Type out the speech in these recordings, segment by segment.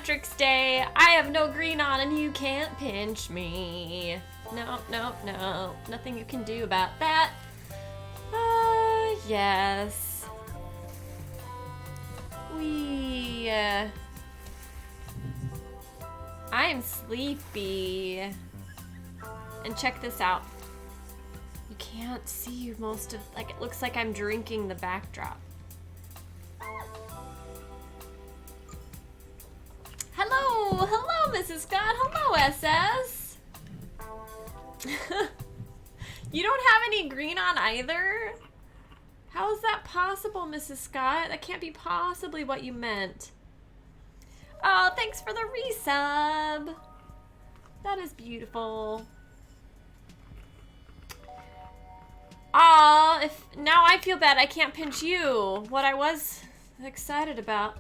Patrick's Day. I have no green on and you can't pinch me. No, no, no. Nothing you can do about that. Yes. I'm sleepy. And check this out. You can't see most of, like, it looks like I'm drinking the backdrop. Hello, hello, Mrs. Scott. Hello, SS. You don't have any green on either? How is that possible, Mrs. Scott? That can't be possibly what you meant. Oh, thanks for the resub. That is beautiful. Aw, now I feel bad I can't pinch you. What I was excited about.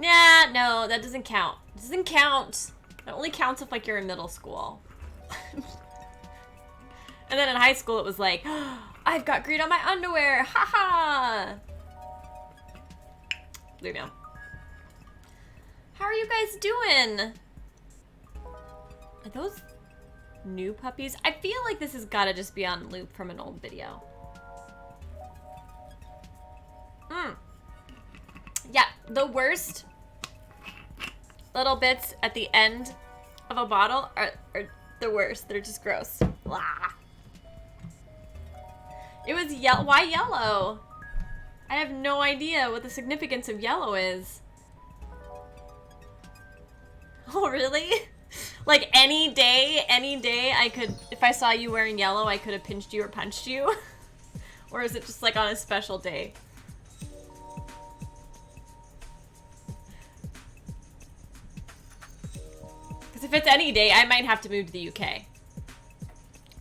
Nah, no, that doesn't count. It doesn't count. It only counts if, like, you're in middle school. And then in high school, it was like, oh, I've got green on my underwear. Haha. Leave me on. How are you guys doing? Are those new puppies? I feel like this has got to just be on loop from an old video. Yeah, the worst little bits at the end of a bottle are the worst. They're just gross. Blah. It was yellow. Why yellow? I have no idea what the significance of yellow is. Oh, really? Like any day I could, if I saw you wearing yellow, I could have pinched you or punched you? Or is it just like on a special day? Because if it's any day, I might have to move to the UK.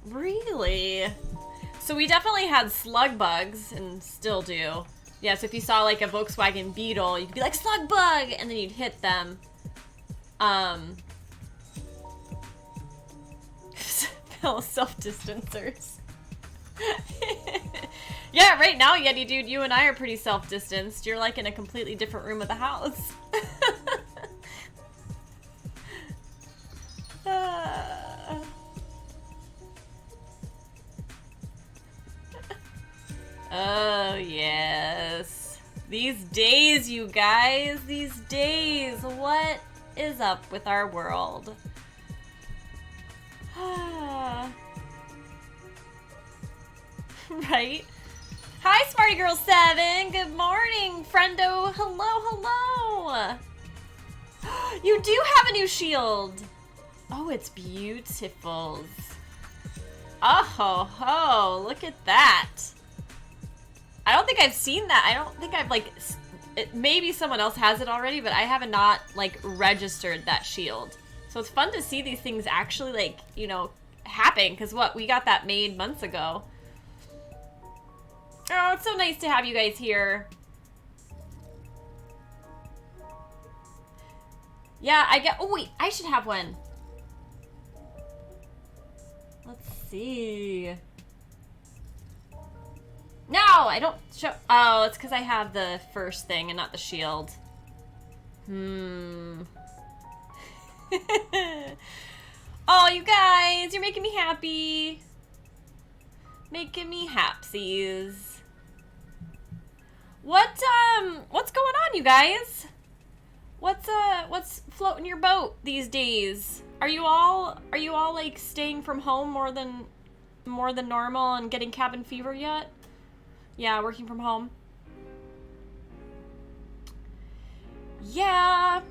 Really? So we definitely had slug bugs, and still do. Yeah, so if you saw like a Volkswagen Beetle, you could be like, slug bug! And then you'd hit them. Self-distancers. Yeah, right now, Yeti Dude, you and I are pretty self-distanced. You're like in a completely different room of the house. Oh, yes. These days, you guys. These days. What is up with our world? Right? Hi, Smarty Girl 7. Good morning, friendo. Hello, hello. You do have a new shield. Oh, it's beautiful. Oh ho ho, look at that. I don't think I've seen that. I don't think I've like, maybe someone else has it already, but I have not like registered that shield. So it's fun to see these things actually like, you know, happen. Cause what, we got that made months ago. Oh, it's so nice to have you guys here. Yeah, oh wait, I should have one. Let's see. No, I don't show. Oh, it's because I have the first thing and not the shield. Oh, you guys, you're making me happy. Making me hapsies. What's going on, you guys? What's floating your boat these days? Are you all like staying from home more than normal and getting cabin fever yet? Yeah, working from home. Yeah.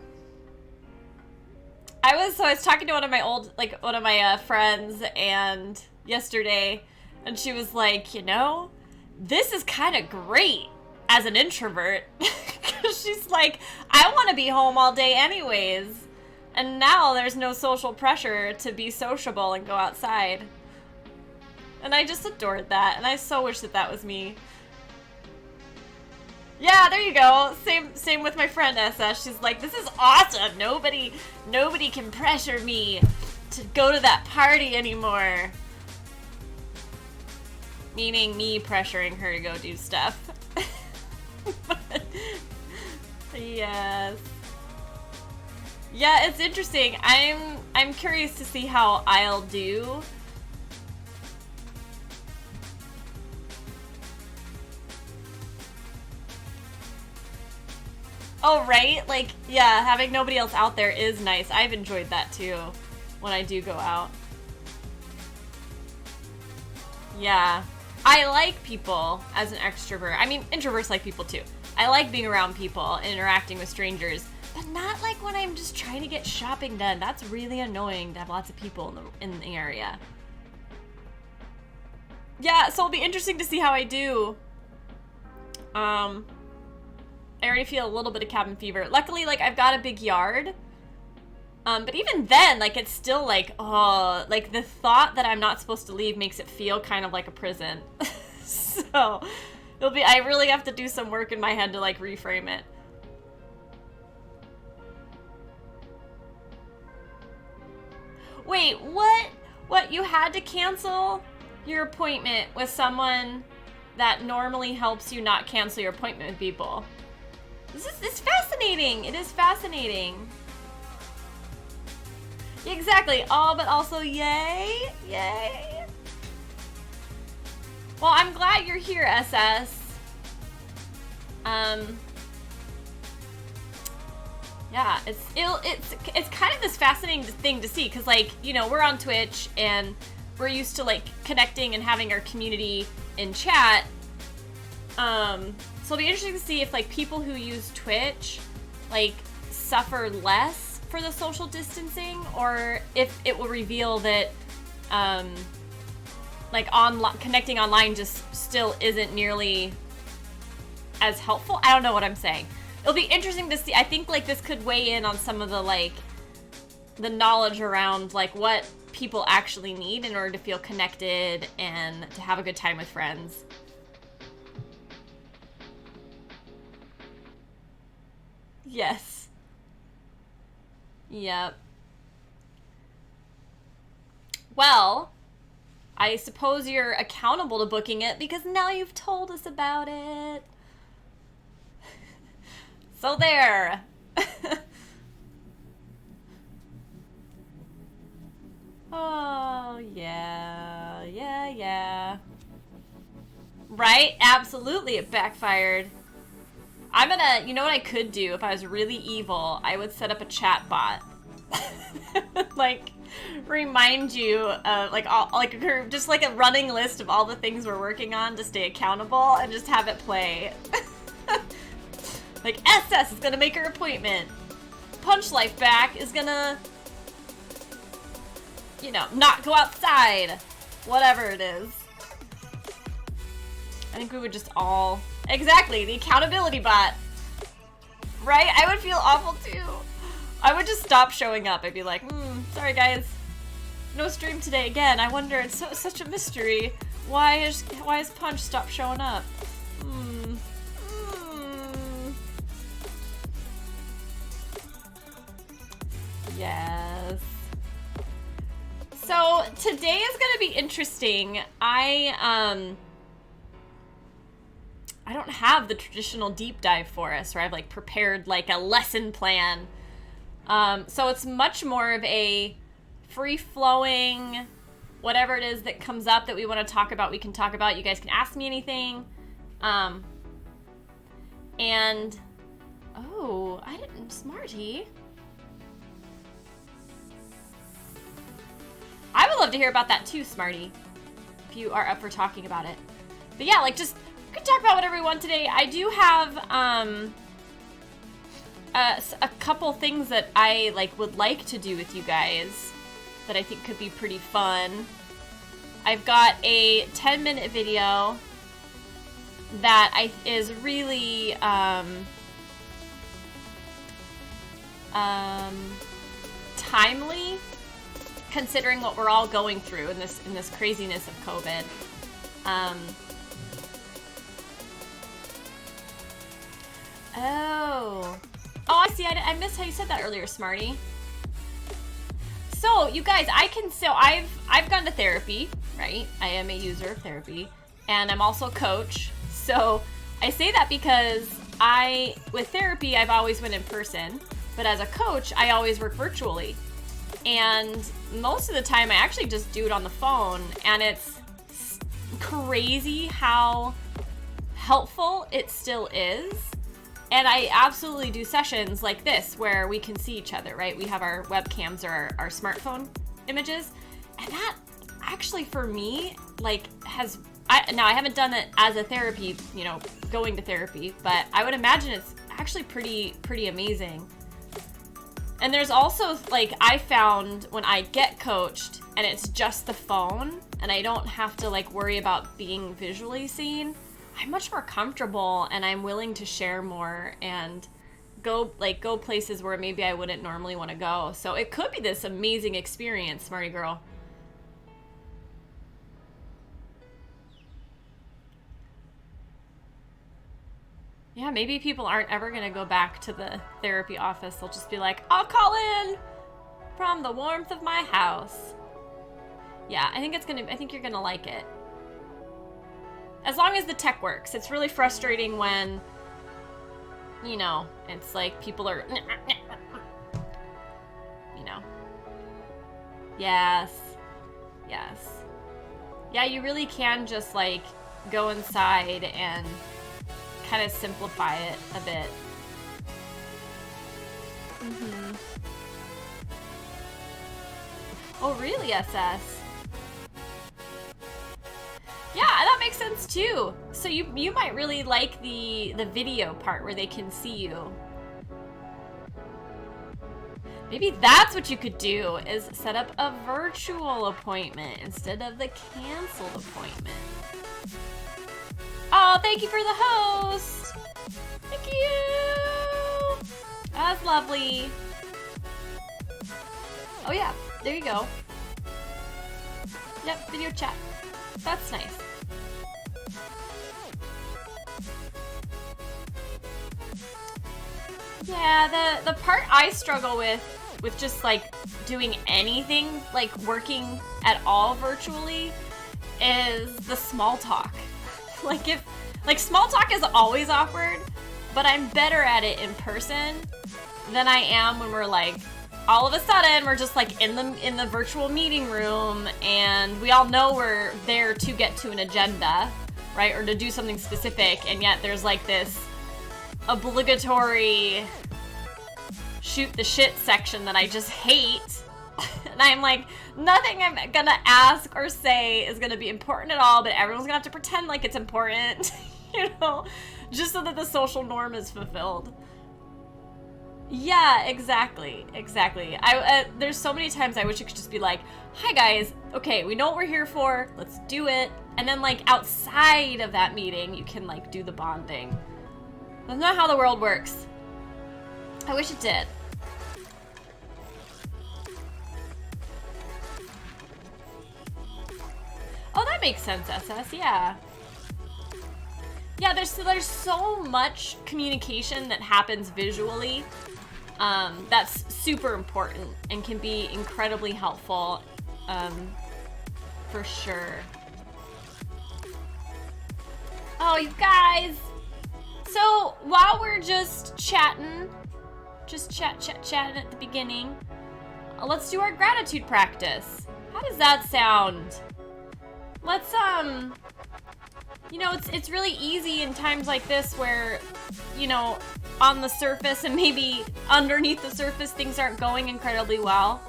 I was talking to one of my friends and yesterday, and she was like, you know, this is kind of great as an introvert. Cause she's like, I want to be home all day anyways. And now there's no social pressure to be sociable and go outside. And I just adored that. And I so wish that was me. Yeah, there you go. Same with my friend SS. She's like, this is awesome. Nobody can pressure me to go to that party anymore. Meaning me pressuring her to go do stuff. Yes. Yeah, it's interesting. I'm curious to see how I'll do. Oh, right? Like, yeah, having nobody else out there is nice. I've enjoyed that too when I do go out. Yeah. I like people as an extrovert. I mean, introverts like people too. I like being around people and interacting with strangers, but not like when I'm just trying to get shopping done. That's really annoying to have lots of people in the area. Yeah, so it'll be interesting to see how I do. I already feel a little bit of cabin fever. Luckily, like, I've got a big yard. But even then, like, it's still like, oh, like, the thought that I'm not supposed to leave makes it feel kind of like a prison. So, I really have to do some work in my head to, like, reframe it. Wait, what? What, you had to cancel your appointment with someone that normally helps you not cancel your appointment with people? It's fascinating. It is fascinating. Exactly. Oh, but also yay. Yay. Well, I'm glad you're here, SS. Yeah, it's kind of this fascinating thing to see, because, like, you know, we're on Twitch and we're used to, like, connecting and having our community in chat. So it'll be interesting to see if, like, people who use Twitch, like, suffer less for the social distancing, or if it will reveal that, like, connecting online just still isn't nearly as helpful. I don't know what I'm saying. It'll be interesting to see. I think, like, this could weigh in on some of the, like, the knowledge around, like, what people actually need in order to feel connected and to have a good time with friends. Yes. Yep. Well, I suppose you're accountable to booking it because now you've told us about it. So there. Oh, yeah. Yeah. Right? Absolutely, it backfired. I'm gonna, you know what I could do if I was really evil? I would set up a chat bot. Like, remind you of, like, all, like, just like a running list of all the things we're working on to stay accountable, and just have it play. Like, SS is gonna make her appointment. Punch Life Back is gonna, you know, not go outside. Whatever it is. I think we would just all... Exactly, the accountability bot. Right? I would feel awful too. I would just stop showing up. I'd be like, sorry guys. No stream today again. I wonder, it's such a mystery. Why has Punch stopped showing up? Yes. So today is gonna be interesting. I don't have the traditional deep dive for us, where I've, like, prepared, like, a lesson plan. So it's much more of a free-flowing, whatever it is that comes up that we want to talk about, we can talk about. You guys can ask me anything. And, oh, I didn't, Smarty. I would love to hear about that too, Smarty, if you are up for talking about it. But yeah, like, just, we can talk about whatever we want today. I do have, a couple things that I, like, would like to do with you guys that I think could be pretty fun. I've got a 10-minute video that is really, timely, considering what we're all going through in this craziness of COVID. Oh, I see. I missed how you said that earlier, Smarty. So, you guys, I've gone to therapy, right? I am a user of therapy, and I'm also a coach. So, I say that because with therapy, I've always went in person, But as a coach, I always work virtually. And most of the time, I actually just do it on the phone. And it's crazy how helpful it still is. And I absolutely do sessions like this where we can see each other, right? We have our webcams or our smartphone images. And that actually, for me, like, now I haven't done it as a therapy, you know, going to therapy, but I would imagine it's actually pretty amazing. And there's also, like, I found when I get coached and it's just the phone and I don't have to, like, worry about being visually seen, I'm much more comfortable and I'm willing to share more and go places where maybe I wouldn't normally want to go. So it could be this amazing experience, Smarty Girl. Yeah, maybe people aren't ever going to go back to the therapy office. They'll just be like, I'll call in from the warmth of my house. Yeah, I think you're going to like it. As long as the tech works. It's really frustrating when, you know, it's like people are, you know. Yes. Yeah, you really can just, like, go inside and kind of simplify it a bit. Oh, really, SS? Yeah, that makes sense too. So you might really like the video part where they can see you. Maybe that's what you could do, is set up a virtual appointment instead of the canceled appointment. Oh, thank you for the host. Thank you. That's lovely. Oh yeah, there you go. Yep, video chat. That's nice. Yeah, the part I struggle with just, like, doing anything, like working at all virtually, is the small talk. Like small talk is always awkward, but I'm better at it in person than I am when we're, like, all of a sudden we're just, like, in the virtual meeting room and we all know we're there to get to an agenda, right? Or to do something specific, and yet there's, like, this obligatory shoot the shit section that I just hate. And I'm like, nothing I'm gonna ask or say is gonna be important at all, but everyone's gonna have to pretend like it's important, you know, just so that the social norm is fulfilled. Yeah, exactly. There's so many times I wish it could just be like, hi guys, okay, we know what we're here for, let's do it. And then, like, outside of that meeting, you can, like, do the bonding. That's not how the world works. I wish it did. Oh, that makes sense, SS, yeah. Yeah, there's so much communication that happens visually that's super important and can be incredibly helpful, for sure. Oh, you guys! So, while we're just chatting, chatting at the beginning, let's do our gratitude practice. How does that sound? Let's, you know, it's really easy in times like this where, you know, on the surface and maybe underneath the surface things aren't going incredibly well,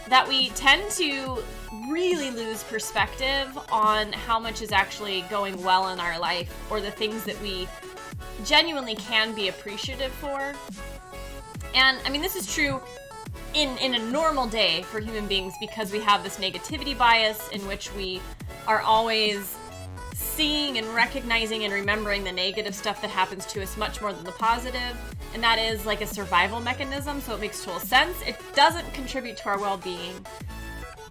that we tend to really lose perspective on how much is actually going well in our life, or the things that we genuinely can be appreciative for. And I mean, this is true in a normal day for human beings, because we have this negativity bias in which we are always seeing and recognizing and remembering the negative stuff that happens to us much more than the positive. And that is like a survival mechanism, so it makes total sense. It doesn't contribute to our well-being.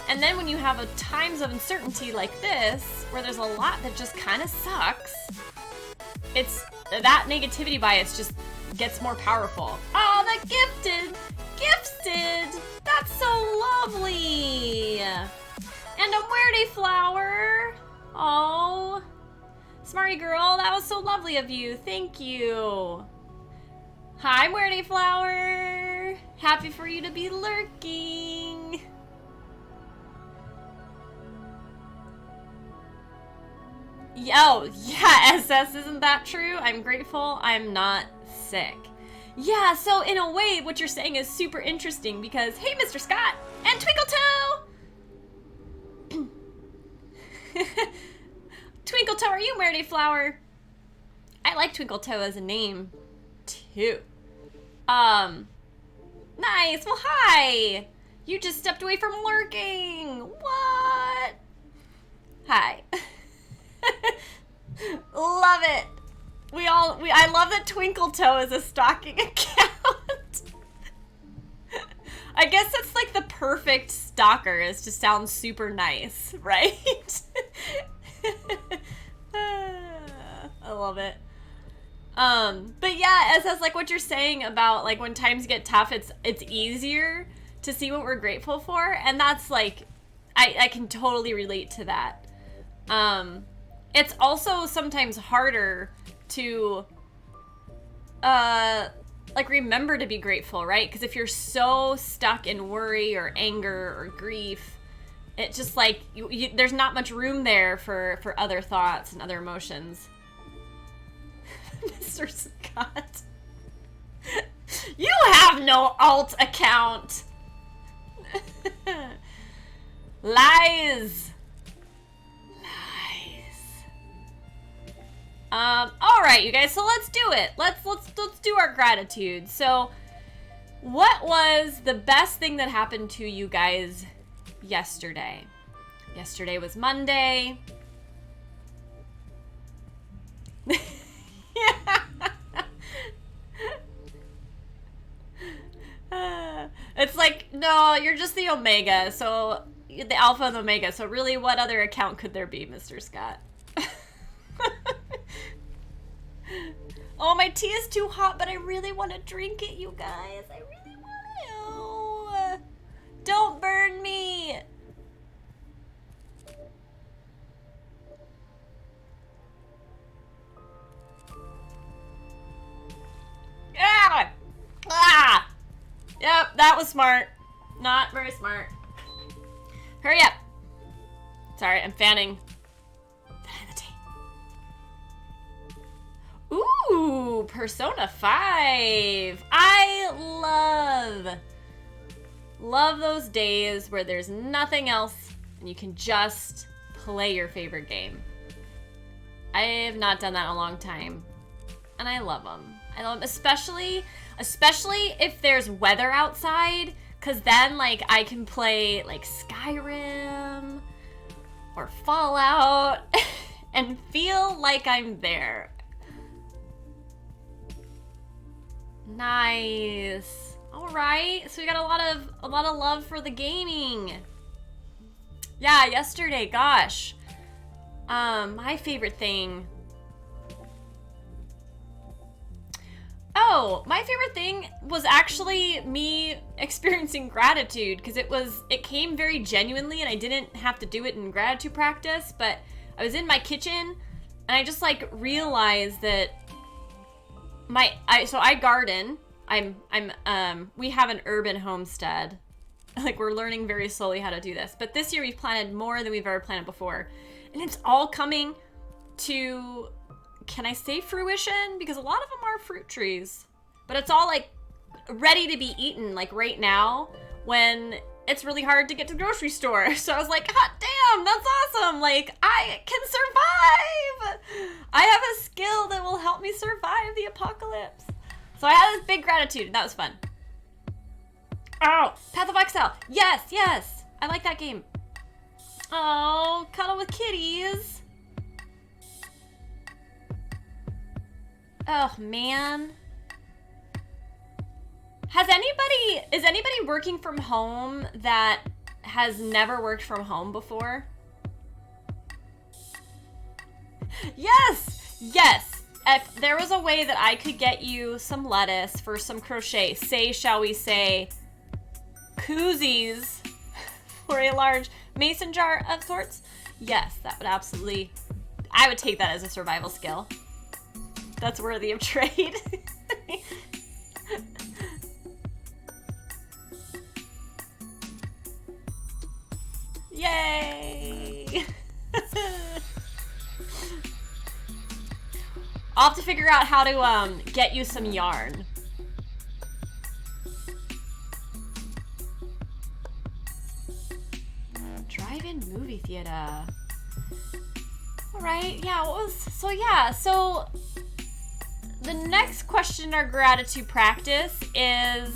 And then when you have times of uncertainty like this, where there's a lot that just kind of sucks, it's that negativity bias just gets more powerful. Oh, the gifted! That's so lovely! And a Muerte flower! Oh, Smarty Girl, that was so lovely of you. Thank you. Hi, Muerte flower! Happy for you to be lurking. Yo, yeah, SS, isn't that true? I'm grateful I'm not sick. Yeah, so in a way, what you're saying is super interesting because, hey, Mr. Scott and Twinkle Toe! Twinkle Toe, are you Merde Flower? I like Twinkle Toe as a name, too. Nice, well, hi! You just stepped away from lurking! What? Hi. Love it. I love that Twinkle Toe is a stalking account. I guess that's like the perfect stalker, is to sound super nice, right? I love it. But yeah, as like what you're saying about like when times get tough, it's easier to see what we're grateful for, and that's like I can totally relate to that. It's also sometimes harder to like remember to be grateful, right? Because if you're so stuck in worry or anger or grief, it just like there's not much room there for other thoughts and other emotions. Mr. Scott, you have no alt account. Lies. All right, you guys, so let's do it. Let's do our gratitude. So, what was the best thing that happened to you guys yesterday? Yesterday was Monday. It's like, no, you're just the Omega, so the Alpha and Omega. So really, what other account could there be, Mr. Scott? Oh, my tea is too hot, but I really want to drink it, you guys. I really want to. Don't burn me. Ah! Ah! Yep, that was smart. Not very smart. Hurry up. Sorry, I'm fanning the tea. Ooh, Persona 5. I love those days where there's nothing else and you can just play your favorite game. I have not done that in a long time, and I love them. I love them, especially if there's weather outside, because then like I can play like Skyrim or Fallout and feel like I'm there. Nice. All right, so we got a lot of love for the gaming. Yeah, yesterday, gosh. My favorite thing. Oh, my favorite thing was actually me experiencing gratitude, because it came very genuinely, and I didn't have to do it in gratitude practice, but I was in my kitchen and I just like realized that so I garden. We have an urban homestead. Like, we're learning very slowly how to do this, but this year we've planted more than we've ever planted before, and it's all coming to, can I say fruition? Because a lot of them are fruit trees, but it's all like ready to be eaten like right now when it's really hard to get to the grocery store. So I was like, hot damn, that's awesome. Like, I can survive. I have a skill that will help me survive the apocalypse. So I had this big gratitude, and that was fun. Oh, Path of Exile. Yes. I like that game. Oh, cuddle with kitties. Oh, man. Is anybody working from home that has never worked from home before? Yes. If there was a way that I could get you some lettuce for some crochet, shall we say, koozies for a large mason jar of sorts, yes, that would absolutely, I would take that as a survival skill. That's worthy of trade. Yay! I'll have to figure out how to get you some yarn. Drive-in movie theater. All right, yeah, so the next question in our gratitude practice is,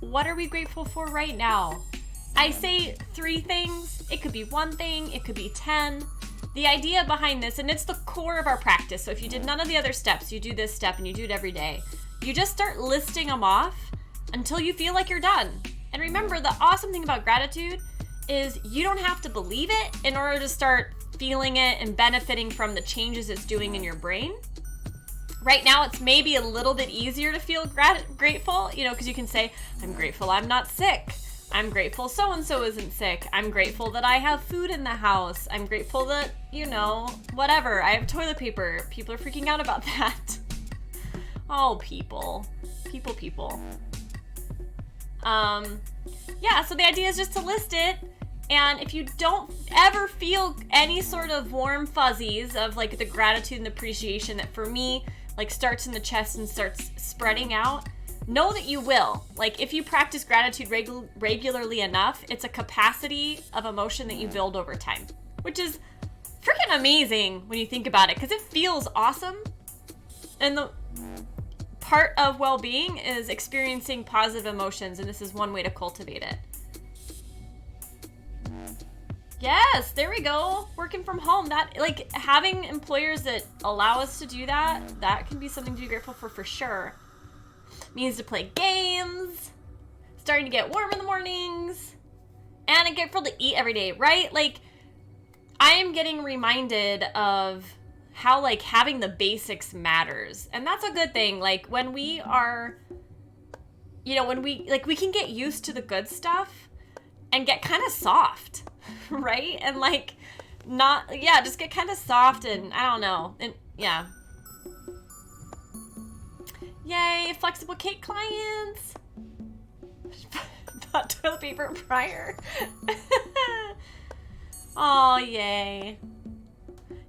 what are we grateful for right now? I say 3 things. It could be 1 thing, it could be 10. The idea behind this, and it's the core of our practice, so if you did none of the other steps, you do this step and you do it every day. You just start listing them off until you feel like you're done. And remember, the awesome thing about gratitude is you don't have to believe it in order to start feeling it and benefiting from the changes it's doing in your brain. Right now, it's maybe a little bit easier to feel grateful, because you can say, I'm grateful I'm not sick. I'm grateful so-and-so isn't sick. I'm grateful that I have food in the house. I'm grateful that, whatever. I have toilet paper. People are freaking out about that. Oh, people. People. Yeah, so the idea is just to list it. And if you don't ever feel any sort of warm fuzzies of like the gratitude and appreciation that for me, like starts in the chest and starts spreading out, know that you will. Like if you practice gratitude regularly enough, it's a capacity of emotion that you build over time, which is freaking amazing when you think about it, because it feels awesome. And the part of well-being is experiencing positive emotions, and this is one way to cultivate it. Yes, there we go. Working from home. That, like, having employers that allow us to do that can be something to be grateful for sure. Means to play games, starting to get warm in the mornings, and I'm grateful to eat every day, right? Like, I am getting reminded of how, like, having the basics matters. And that's a good thing. Like, when we are, we can get used to the good stuff and get kind of soft. Right? And like just get kind of soft, and I don't know. And yeah. Yay, flexible cake clients. Bought toilet paper prior. Oh, yay.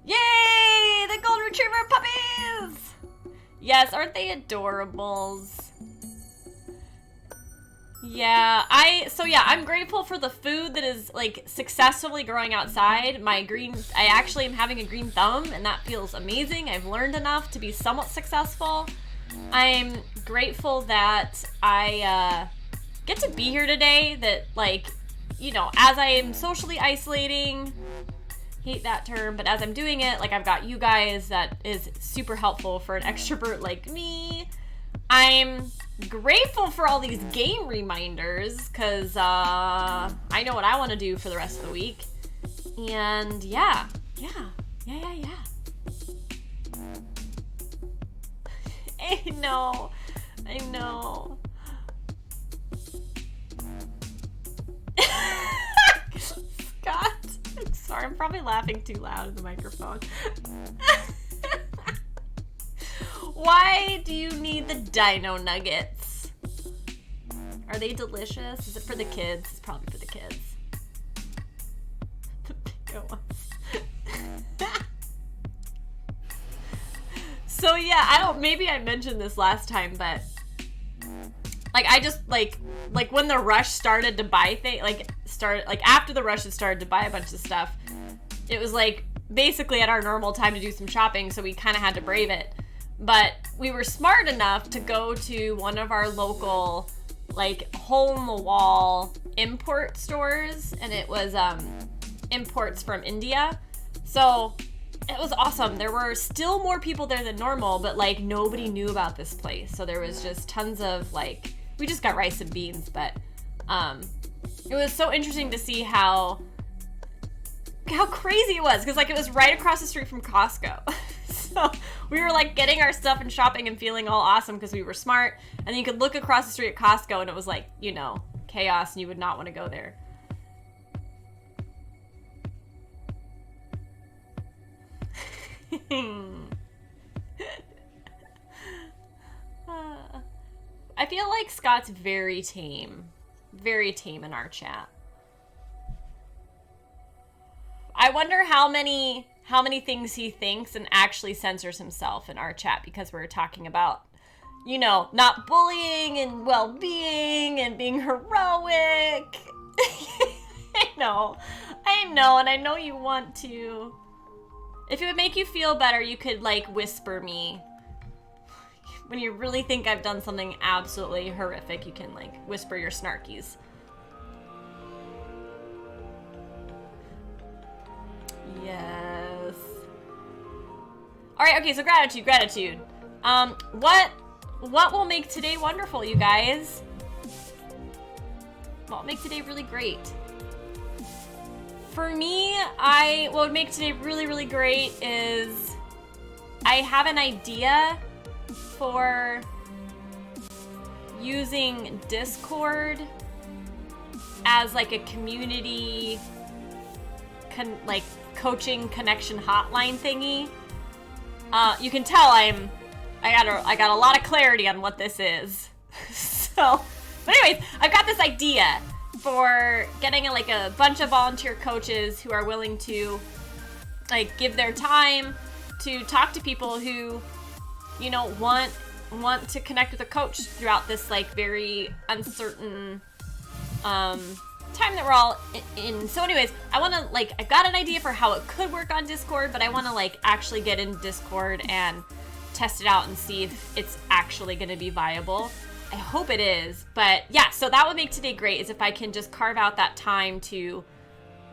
Yay! The golden retriever puppies! Yes, aren't they adorables? Yeah, I'm grateful for the food that is like successfully growing outside. I actually am having a green thumb, and that feels amazing. I've learned enough to be somewhat successful. I'm grateful that I get to be here today, that as I am socially isolating, hate that term, but as I'm doing it, like I've got you guys, that is super helpful for an extrovert like me. I'm grateful for all these game reminders, because I know what I want to do for the rest of the week. And yeah. I know. Scott, I'm sorry, I'm probably laughing too loud in the microphone. Why do you need the dino nuggets? Are they delicious? Is it for the kids? It's probably for the kids. The bigger ones. So yeah, maybe I mentioned this last time, but like I just like when the rush started to buy things, after the rush had started to buy a bunch of stuff, it was like basically at our normal time to do some shopping, so we kind of had to brave it. But we were smart enough to go to one of our local, like, hole-in-the-wall import stores, and it was imports from India. So it was awesome. There were still more people there than normal, but, like, nobody knew about this place. So there was just tons of, like, we just got rice and beans, but it was so interesting to see how crazy it was, because, like, it was right across the street from Costco. So we were like getting our stuff and shopping and feeling all awesome because we were smart. And then you could look across the street at Costco and it was like, chaos, and you would not want to go there. I feel like Scott's very tame in our chat. I wonder how many things he thinks and actually censors himself in our chat because we're talking about, you know, not bullying and well-being and being heroic. I know, and I know you want to. If it would make you feel better, you could, like, whisper me. When you really think I've done something absolutely horrific, you can, like, whisper your snarkies. Yes. Alright, okay, so gratitude. What will make today wonderful, you guys? What will make today really great? For me, what would make today really, really great is I have an idea for using Discord as like a community like coaching connection hotline thingy. You can tell I got a lot of clarity on what this is. So, but anyways, I've got this idea for getting like a bunch of volunteer coaches who are willing to like give their time to talk to people who, you know, want to connect with a coach throughout this like very uncertain time that we're all in. So anyways, I want to like, I've got an idea for how it could work on Discord, but I want to like actually get in Discord and test it out and see if it's actually going to be viable. I hope it is, but yeah, so that would make today great is if I can just carve out that time to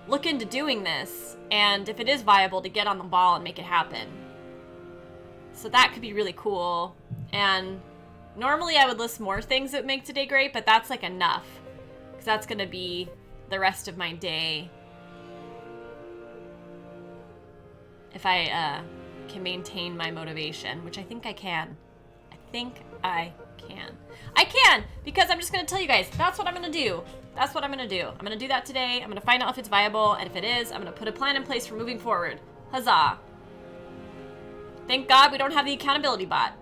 look into doing this, and if it is viable, to get on the ball and make it happen. So that could be really cool. And normally I would list more things that make today great, but that's like enough, because that's going to be the rest of my day if I can maintain my motivation, which I think I can. I can, because I'm just going to tell you guys, that's what I'm going to do. That's what I'm going to do. I'm going to do that today. I'm going to find out if it's viable, and if it is, I'm going to put a plan in place for moving forward. Huzzah. Thank God we don't have the accountability bot.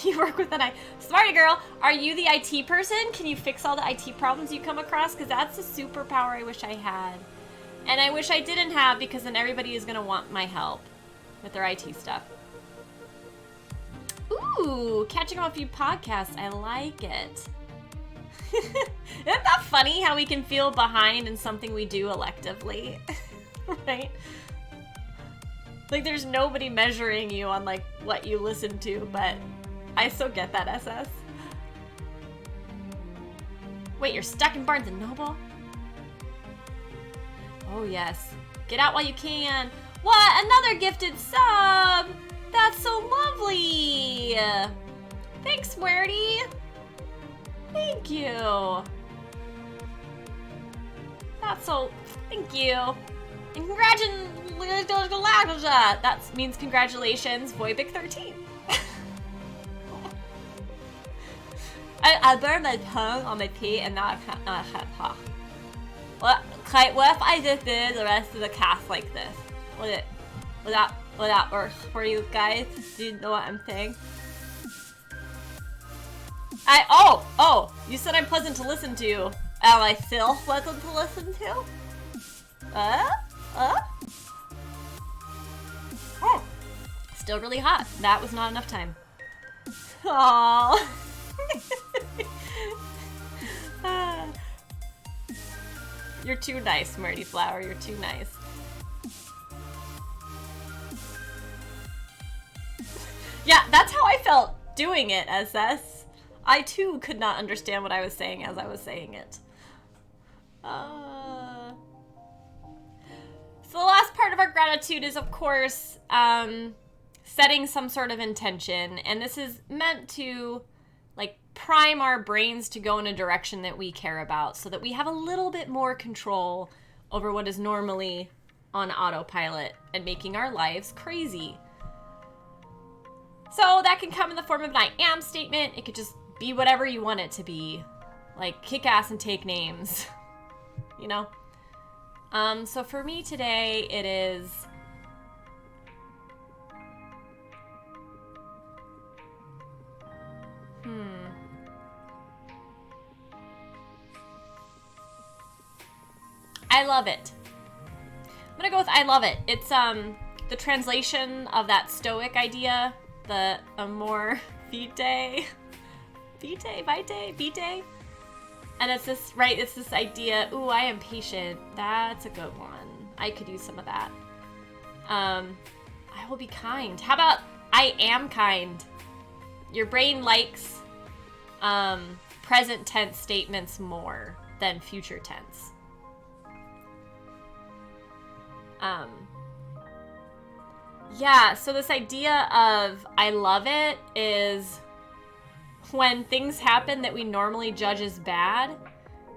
You work with an Smarty girl, are you the IT person? Can you fix all the IT problems you come across? Because that's a superpower I wish I had. And I wish I didn't have, because then everybody is going to want my help with their IT stuff. Ooh, catching up a few podcasts. I like it. Isn't that funny how we can feel behind in something we do electively? Right? Like there's nobody measuring you on like what you listen to, but I still get that, SS. Wait, you're stuck in Barnes & Noble? Oh yes. Get out while you can. What? Another gifted sub! That's so lovely! Thanks, Werdy! Thank you! That's so... Thank you! And congratulations! That means congratulations, Voibic13. I burned my tongue on my pee and now I can't talk. What if I just did the rest of the cast like this? Would that work for you guys? Do you know what I'm saying? Oh, you said I'm pleasant to listen to. Am I still pleasant to listen to? Oh, still really hot. That was not enough time. Aww. You're too nice, Marty Flower. You're too nice. Yeah, that's how I felt doing it, SS. I too could not understand what I was saying as I was saying it. So the last part of our gratitude is, of course, setting some sort of intention. And this is meant to, like, prime our brains to go in a direction that we care about so that we have a little bit more control over what is normally on autopilot and making our lives crazy. So that can come in the form of an I am statement. It could just be whatever you want it to be. Like kick ass and take names. You know? So for me today, it is... I love it. I'm gonna go with I love it. It's the translation of that Stoic idea, the amor vitae, vitae, and it's this, right? It's this idea. Ooh, I am patient. That's a good one. I could use some of that. I will be kind. How about I am kind? Your brain likes present tense statements more than future tense. Yeah, so this idea of I love it is when things happen that we normally judge as bad,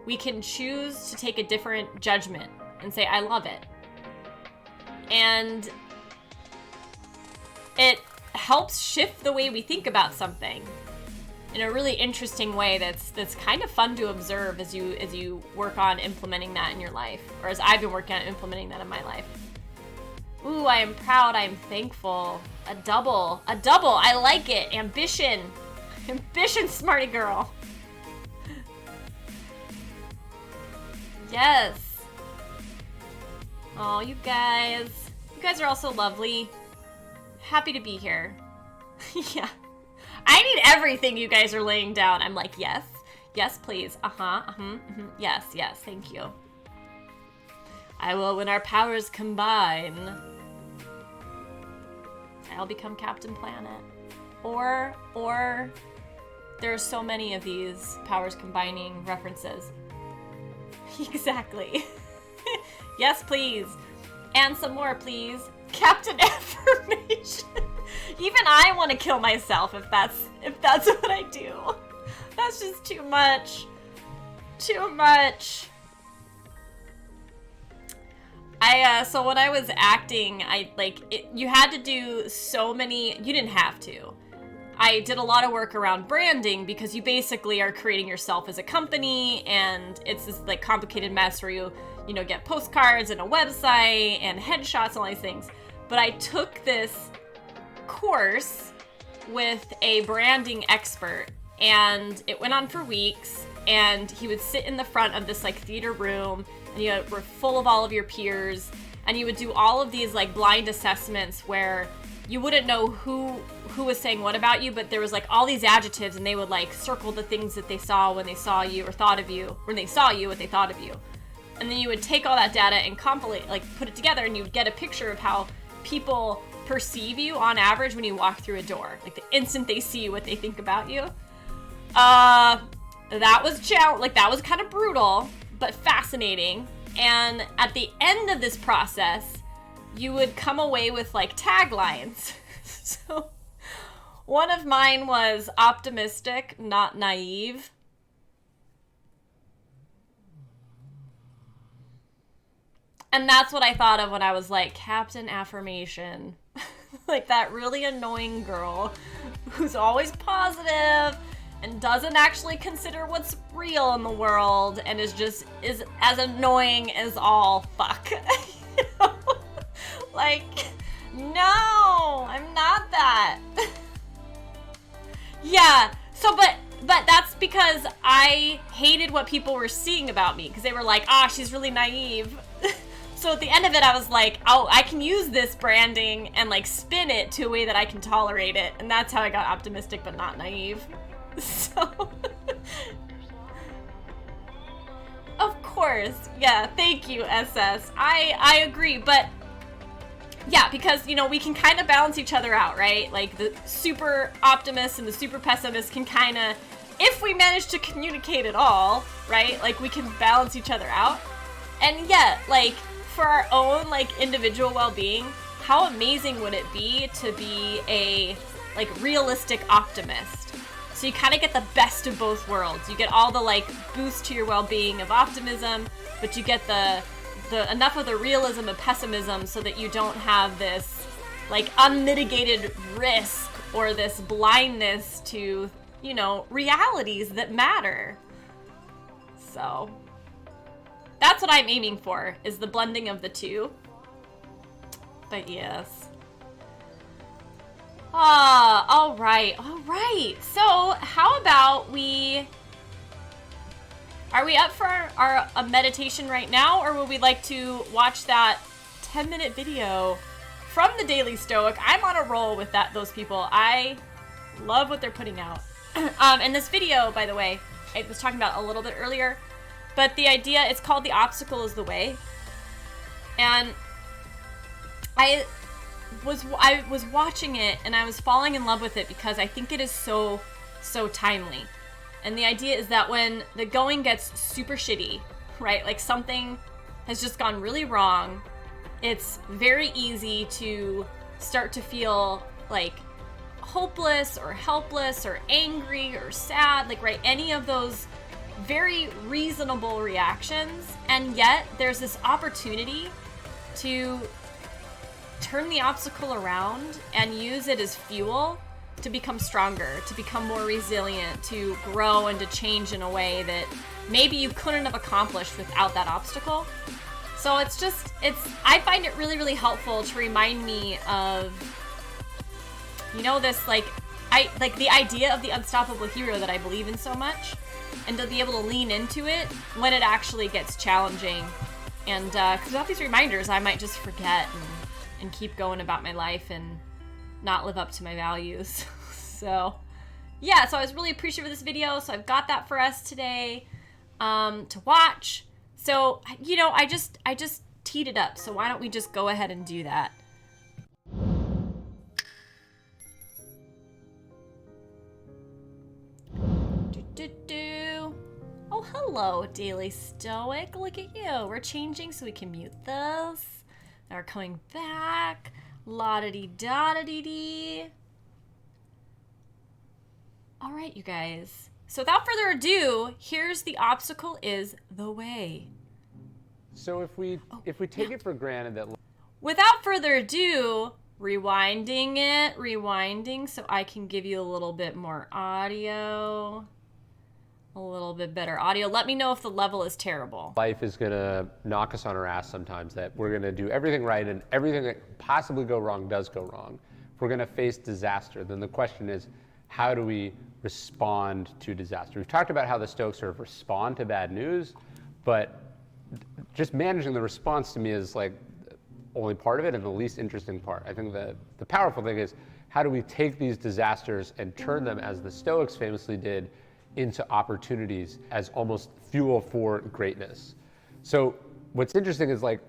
we can choose to take a different judgment and say, I love it. And it helps shift the way we think about something in a really interesting way that's kind of fun to observe as you work on implementing that in your life, or as I've been working on implementing that in my life. Ooh, I am proud, I am thankful. A double, I like it. Ambition, smarty girl. Yes. Oh, you guys are also lovely. Happy to be here. Yeah. I need everything you guys are laying down. I'm like, yes, please. Yes, thank you. I will when our powers combine. I'll become Captain Planet. Or there are so many of these powers combining references. Exactly. Yes, please. And some more, please. Captain Affirmation. Even I want to kill myself if that's what I do. That's just too much. Too much. So when I was acting, you had to do so many, you didn't have to. I did a lot of work around branding because you basically are creating yourself as a company, and it's this like complicated mess where you get postcards and a website and headshots and all these things. But I took this course with a branding expert, and it went on for weeks, and he would sit in the front of this like theater room, and you were full of all of your peers, and you would do all of these like blind assessments where you wouldn't know who was saying what about you, but there was like all these adjectives, and they would like circle the things that they saw when they saw you or thought of you, when they saw you, what they thought of you. And then you would take all that data and compilate, like put it together, and you would get a picture of how people perceive you on average when you walk through a door. Like the instant they see you, what they think about you. That was kind of brutal, but fascinating. And at the end of this process, you would come away with like taglines. So one of mine was optimistic, not naive. And that's what I thought of when I was like, Captain Affirmation. Like that really annoying girl who's always positive and doesn't actually consider what's real in the world and is as annoying as all fuck. You know? Like, no, I'm not that. Yeah, so but that's because I hated what people were seeing about me, because they were like, she's really naive. So at the end of it, I was like, I can use this branding and like spin it to a way that I can tolerate it. And that's how I got optimistic but not naive. So, of course, yeah, thank you, SS. I agree, but yeah, because, we can kind of balance each other out, right? Like the super optimist and the super pessimist can kind of, if we manage to communicate at all, right? Like we can balance each other out. And yeah, like, for our own like individual well-being, how amazing would it be to be a like realistic optimist? So you kind of get the best of both worlds. You get all the like boost to your well-being of optimism, but you get the enough of the realism of pessimism so that you don't have this like unmitigated risk or this blindness to, realities that matter. So that's what I'm aiming for, is the blending of the two. But yes. All right. So how about we Are we up for a meditation right now, or would we like to watch that 10-minute video from the Daily Stoic? I'm on a roll with those people. I love what they're putting out. And this video, by the way, I was talking about a little bit earlier, but the idea, it's called The Obstacle is the Way. And I was watching it and I was falling in love with it because I think it is so timely. And the idea is that when the going gets super shitty, right? Like something has just gone really wrong, it's very easy to start to feel like hopeless or helpless or angry or sad, like, right? Any of those very reasonable reactions. And yet there's this opportunity to turn the obstacle around and use it as fuel to become stronger, to become more resilient, to grow and to change in a way that maybe you couldn't have accomplished without that obstacle. So I find it really, really helpful to remind me of, this, like the idea of the unstoppable hero that I believe in so much, and to be able to lean into it when it actually gets challenging. And because without these reminders, I might just forget and keep going about my life and not live up to my values. So yeah, so I was really appreciative of this video. So I've got that for us today to watch. So, I just teed it up. So why don't we just go ahead and do that? Oh, hello, Daily Stoic. Look at you. We're changing so we can mute this. Now we're coming back. La-da-dee-da-da-dee-dee. All right, you guys. So without further ado, here's The Obstacle is the Way. So if we take it for granted that... Without further ado, rewinding so I can give you a little bit more audio. A little bit better audio. Let me know if the level is terrible. Life is gonna knock us on our ass sometimes, that we're gonna do everything right and everything that could possibly go wrong does go wrong. If we're gonna face disaster, then the question is, how do we respond to disaster? We've talked about how the Stoics sort of respond to bad news, but just managing the response to me is like only part of it and the least interesting part. I think the powerful thing is, how do we take these disasters and turn them, as the Stoics famously did, into opportunities as almost fuel for greatness. So what's interesting is, like,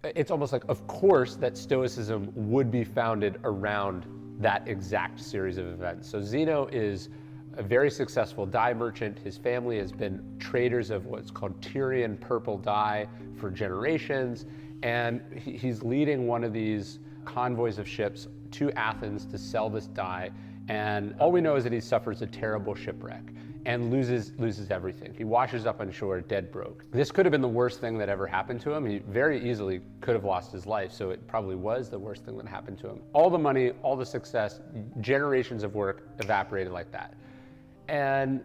it's almost like, of course, that Stoicism would be founded around that exact series of events. So Zeno is a very successful dye merchant. His family has been traders of what's called Tyrian purple dye for generations. And he's leading one of these convoys of ships to Athens to sell this dye. And all we know is that he suffers a terrible shipwreck and loses everything. He washes up on shore dead broke. This could have been the worst thing that ever happened to him. He very easily could have lost his life, so it probably was the worst thing that happened to him. All the money, all the success, generations of work evaporated like that. And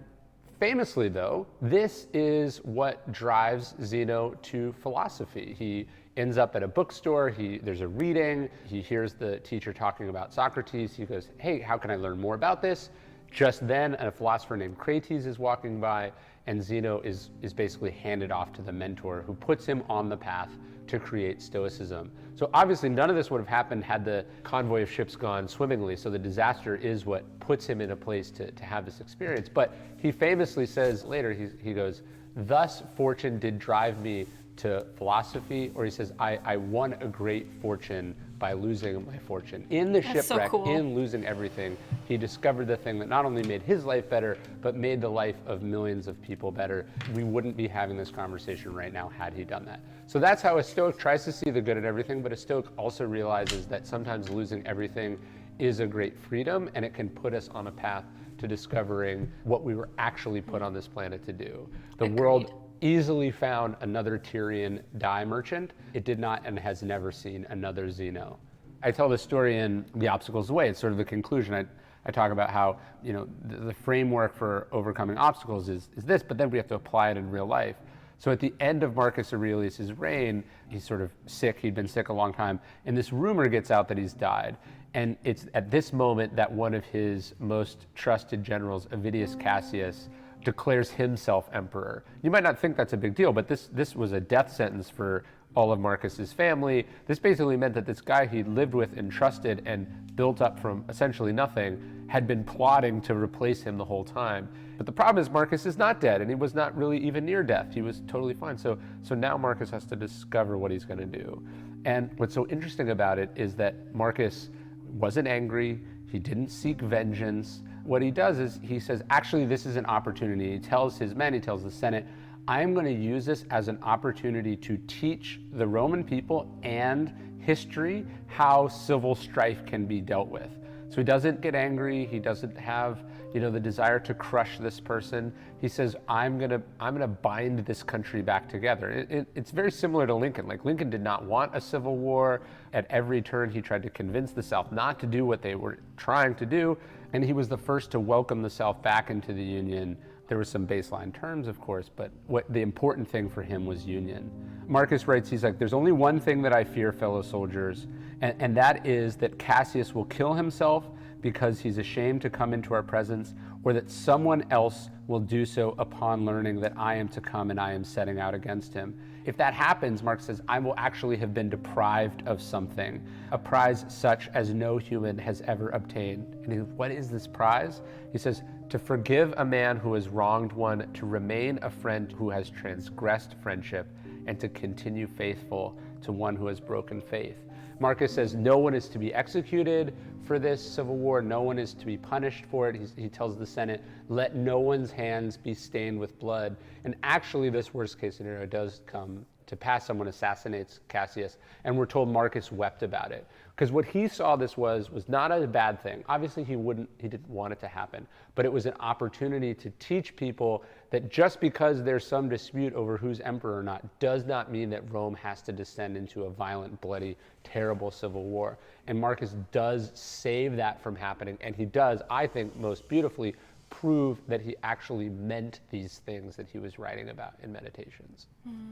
famously, though, this is what drives Zeno to philosophy. He ends up at a bookstore, there's a reading, he hears the teacher talking about Socrates, he goes, hey, how can I learn more about this? Just then, a philosopher named Crates is walking by, and Zeno is basically handed off to the mentor, who puts him on the path to create Stoicism. So obviously none of this would have happened had the convoy of ships gone swimmingly, so the disaster is what puts him in a place to have this experience. But he famously says later, he goes, thus fortune did drive me to philosophy, or he says, I won a great fortune by losing my fortune. In the shipwreck, so cool. In losing everything, he discovered the thing that not only made his life better, but made the life of millions of people better. We wouldn't be having this conversation right now had he done that. So that's how a Stoic tries to see the good in everything, but a Stoic also realizes that sometimes losing everything is a great freedom, and it can put us on a path to discovering what we were actually put on this planet to do. The Agreed. World easily found another Tyrian dye merchant. It did not and has never seen another Zeno. I tell this story in The Obstacle's Way. It's sort of the conclusion. I talk about how, the framework for overcoming obstacles is this, but then we have to apply it in real life. So at the end of Marcus Aurelius' reign, he's sort of sick. He'd been sick a long time. And this rumor gets out that he's died. And it's at this moment that one of his most trusted generals, Avidius Cassius, declares himself emperor. You might not think that's a big deal, but this was a death sentence for all of Marcus's family. This basically meant that this guy he lived with and trusted and built up from essentially nothing had been plotting to replace him the whole time. But the problem is Marcus is not dead, and he was not really even near death. He was totally fine. So now Marcus has to discover what he's going to do. And what's so interesting about it is that Marcus wasn't angry. He didn't seek vengeance. What he does is he says, actually, this is an opportunity. He tells his men, he tells the Senate, I'm going to use this as an opportunity to teach the Roman people and history how civil strife can be dealt with. So he doesn't get angry. He doesn't have, the desire to crush this person. He says, I'm gonna bind this country back together. It's very similar to Lincoln. Like, Lincoln did not want a civil war. At every turn, he tried to convince the South not to do what they were trying to do. And he was the first to welcome the South back into the Union. There were some baseline terms, of course, but what the important thing for him was union. Marcus writes, he's like, there's only one thing that I fear, fellow soldiers, and that is that Cassius will kill himself because he's ashamed to come into our presence, or that someone else will do so upon learning that I am to come and I am setting out against him. If that happens, Mark says, I will actually have been deprived of something, a prize such as no human has ever obtained. And what is this prize? He says, to forgive a man who has wronged one, to remain a friend who has transgressed friendship, and to continue faithful to one who has broken faith. Marcus says no one is to be executed for this civil war. No one is to be punished for it. He tells the Senate, let no one's hands be stained with blood. And actually, this worst case scenario does come to pass. Someone assassinates Cassius, and we're told Marcus wept about it. Because what he saw this was not a bad thing. Obviously, he didn't want it to happen, but it was an opportunity to teach people that just because there's some dispute over who's emperor or not, does not mean that Rome has to descend into a violent, bloody, terrible civil war. And Marcus does save that from happening, and he does, I think, most beautifully, prove that he actually meant these things that he was writing about in Meditations.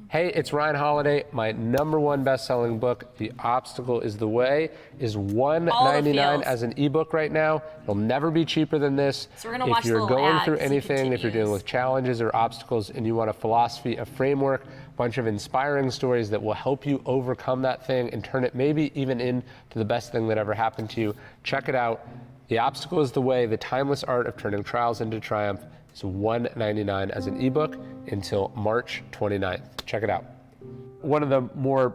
Hey, it's Ryan Holiday. My #1 best-selling book, The Obstacle is the Way, is $1.99 as an ebook right now. It'll never be cheaper than this. So we're gonna watch if you're the little going ad through as he anything, if you're dealing continues. with challenges or obstacles and you want a philosophy, a framework, a bunch of inspiring stories that will help you overcome that thing and turn it maybe even into the best thing that ever happened to you, check it out. The Obstacle is the Way, The Timeless Art of Turning Trials into Triumph. It's $1.99 as an ebook until March 29th. Check it out. One of the more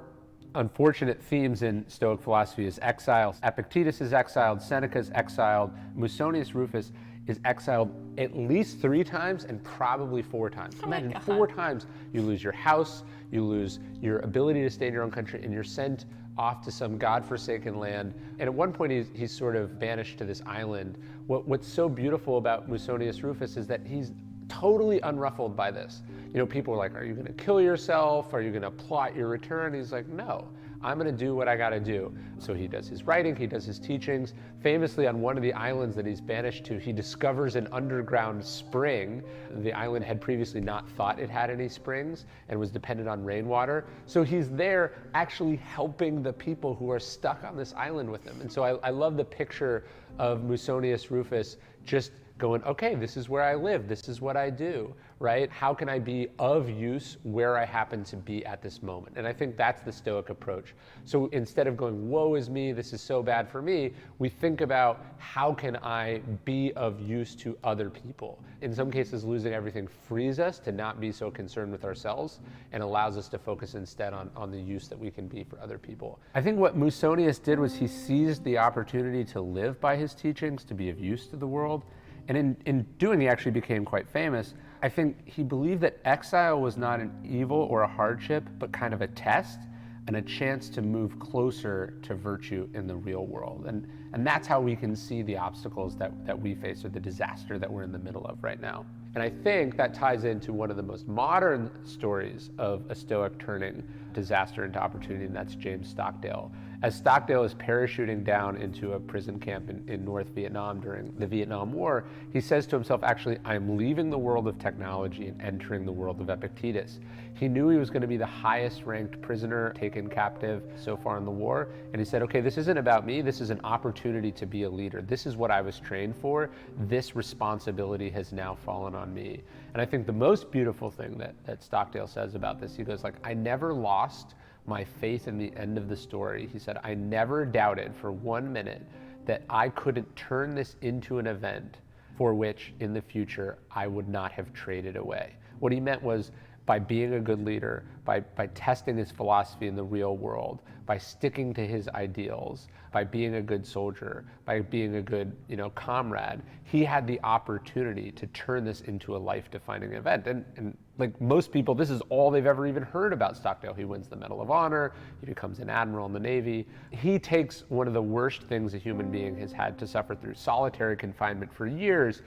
unfortunate themes in Stoic philosophy is exile. Epictetus is exiled, Seneca is exiled, Musonius Rufus is exiled at least 3 times and probably 4 times. Imagine 4 times you lose your house, you lose your ability to stay in your own country, and you're sent off to some godforsaken land. And at one point he's sort of banished to this island. What's so beautiful about Musonius Rufus is that he's totally unruffled by this. People are like, are you gonna kill yourself? Are you gonna plot your return? He's like, no, I'm gonna do what I gotta do. So he does his writing, he does his teachings. Famously, on one of the islands that he's banished to, he discovers an underground spring. The island had previously not thought it had any springs and was dependent on rainwater. So he's there actually helping the people who are stuck on this island with him. And so I love the picture of Musonius Rufus just going, okay, this is where I live, this is what I do, right? How can I be of use where I happen to be at this moment? And I think that's the Stoic approach. So instead of going, woe is me, this is so bad for me, we think about how can I be of use to other people? In some cases, losing everything frees us to not be so concerned with ourselves and allows us to focus instead on the use that we can be for other people. I think what Musonius did was he seized the opportunity to live by his teachings, to be of use to the world. And in doing, he actually became quite famous. I think he believed that exile was not an evil or a hardship, but kind of a test and a chance to move closer to virtue in the real world. And that's how we can see the obstacles that we face, or the disaster that we're in the middle of right now. And I think that ties into one of the most modern stories of a Stoic turning disaster into opportunity, and that's James Stockdale. As Stockdale is parachuting down into a prison camp in North Vietnam during the Vietnam War, he says to himself, actually, I'm leaving the world of technology and entering the world of Epictetus. He knew he was going to be the highest ranked prisoner taken captive so far in the war, and he said, okay, this isn't about me, this is an opportunity to be a leader. This is what I was trained for. This responsibility has now fallen on me. And I think the most beautiful thing that Stockdale says about this, he goes like, I never lost my faith in the end of the story. He said, I never doubted for 1 minute that I couldn't turn this into an event for which in the future I would not have traded away. What he meant was, by being a good leader, by testing his philosophy in the real world, by sticking to his ideals, by being a good soldier, by being a good, comrade, he had the opportunity to turn this into a life-defining event. And like most people, this is all they've ever even heard about Stockdale. He wins the Medal of Honor, he becomes an admiral in the Navy. He takes one of the worst things a human being has had to suffer through, solitary confinement for years,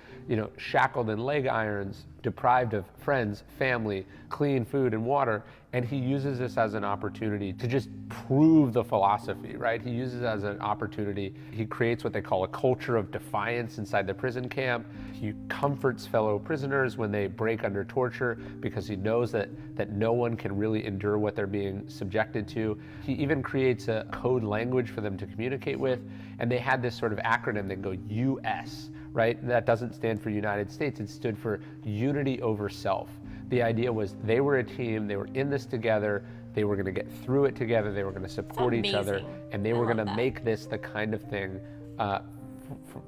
shackled in leg irons, deprived of friends, family, clean food and water, and he uses this as an opportunity to just prove the philosophy, right? He uses it as an opportunity. He creates what they call a culture of defiance inside the prison camp. He comforts fellow prisoners when they break under torture because he knows that no one can really endure what they're being subjected to. He even creates a code language for them to communicate with, and they had this sort of acronym that go US, right? That doesn't stand for United States, it stood for unity over self. The idea was they were a team, they were in this together, they were gonna get through it together, they were gonna support each other, and they were gonna make this the kind of thing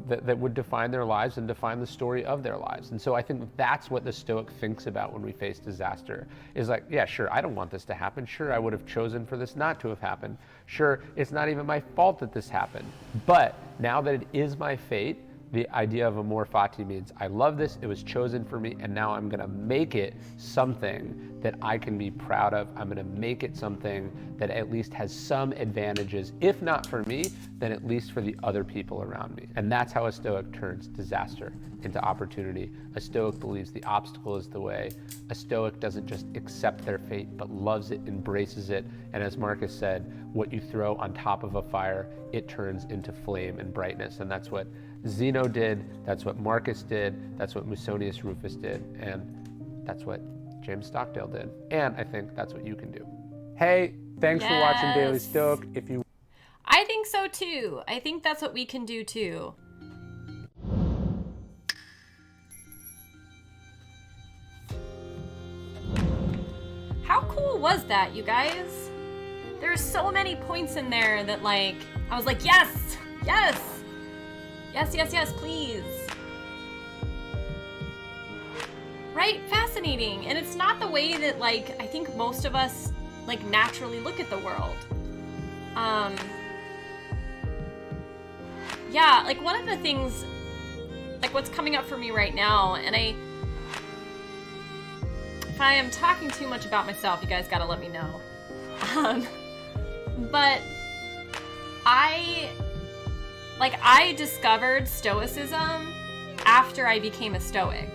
that would define their lives and define the story of their lives. And so I think that's what the Stoic thinks about when we face disaster, is like, yeah, sure, I don't want this to happen. Sure, I would have chosen for this not to have happened. Sure, it's not even my fault that this happened. But now that it is my fate, the idea of amor fati means I love this, it was chosen for me, and now I'm gonna make it something that I can be proud of. I'm gonna make it something that at least has some advantages, if not for me, then at least for the other people around me. And that's how a Stoic turns disaster into opportunity. A Stoic believes the obstacle is the way. A Stoic doesn't just accept their fate, but loves it, embraces it, and as Marcus said, what you throw on top of a fire, it turns into flame and brightness, and that's what Zeno did, that's what Marcus did, that's what Musonius Rufus did, and that's what James Stockdale did. And I think that's what you can do. Hey, thanks for watching Daily Stoic. I think so too. I think that's what we can do too. How cool was that, you guys? There's so many points in there that I was like, yes, yes. Yes, yes, yes, please. Right? Fascinating. And it's not the way that, I think most of us, naturally look at the world. Yeah, one of the things, what's coming up for me right now, and if I am talking too much about myself, you guys gotta let me know. But I discovered Stoicism after I became a Stoic.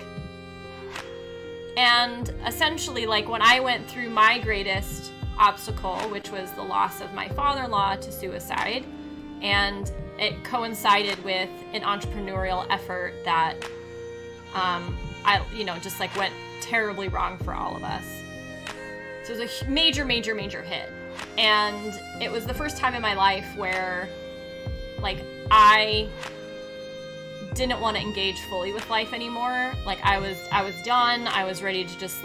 And essentially, when I went through my greatest obstacle, which was the loss of my father-in-law to suicide, and it coincided with an entrepreneurial effort that went terribly wrong for all of us. So it was a major, major, major hit. And it was the first time in my life where I didn't want to engage fully with life anymore. I was done. I was ready to just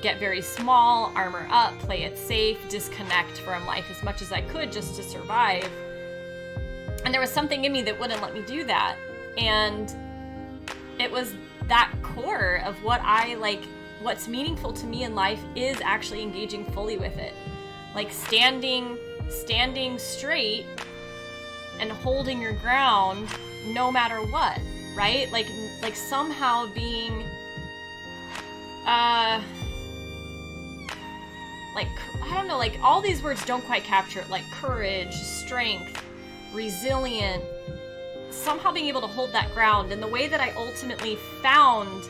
get very small, armor up, play it safe, disconnect from life as much as I could just to survive. And there was something in me that wouldn't let me do that. And it was that core of what what's meaningful to me in life is actually engaging fully with it. Standing straight and holding your ground no matter what, right? Somehow being I don't know, all these words don't quite capture it, courage, strength, resilient, somehow being able to hold that ground. And the way that I ultimately found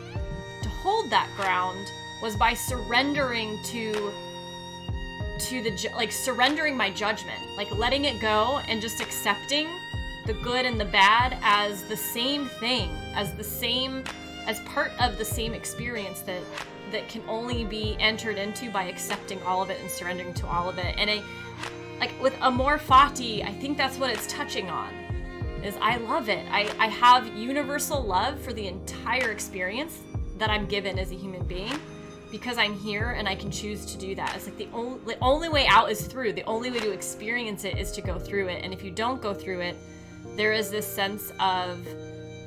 to hold that ground was by surrendering to to like surrendering my judgment, like letting it go and just accepting the good and the bad as the same thing, as part of the same experience that can only be entered into by accepting all of it and surrendering to all of it. And like with Amor Fati, I think that's what it's touching on, is I love it. I have universal love for the entire experience that I'm given as a human being, because I'm here and I can choose to do that. It's like the only way out is through. The only way to experience it is to go through it. And if you don't go through it, there is this sense of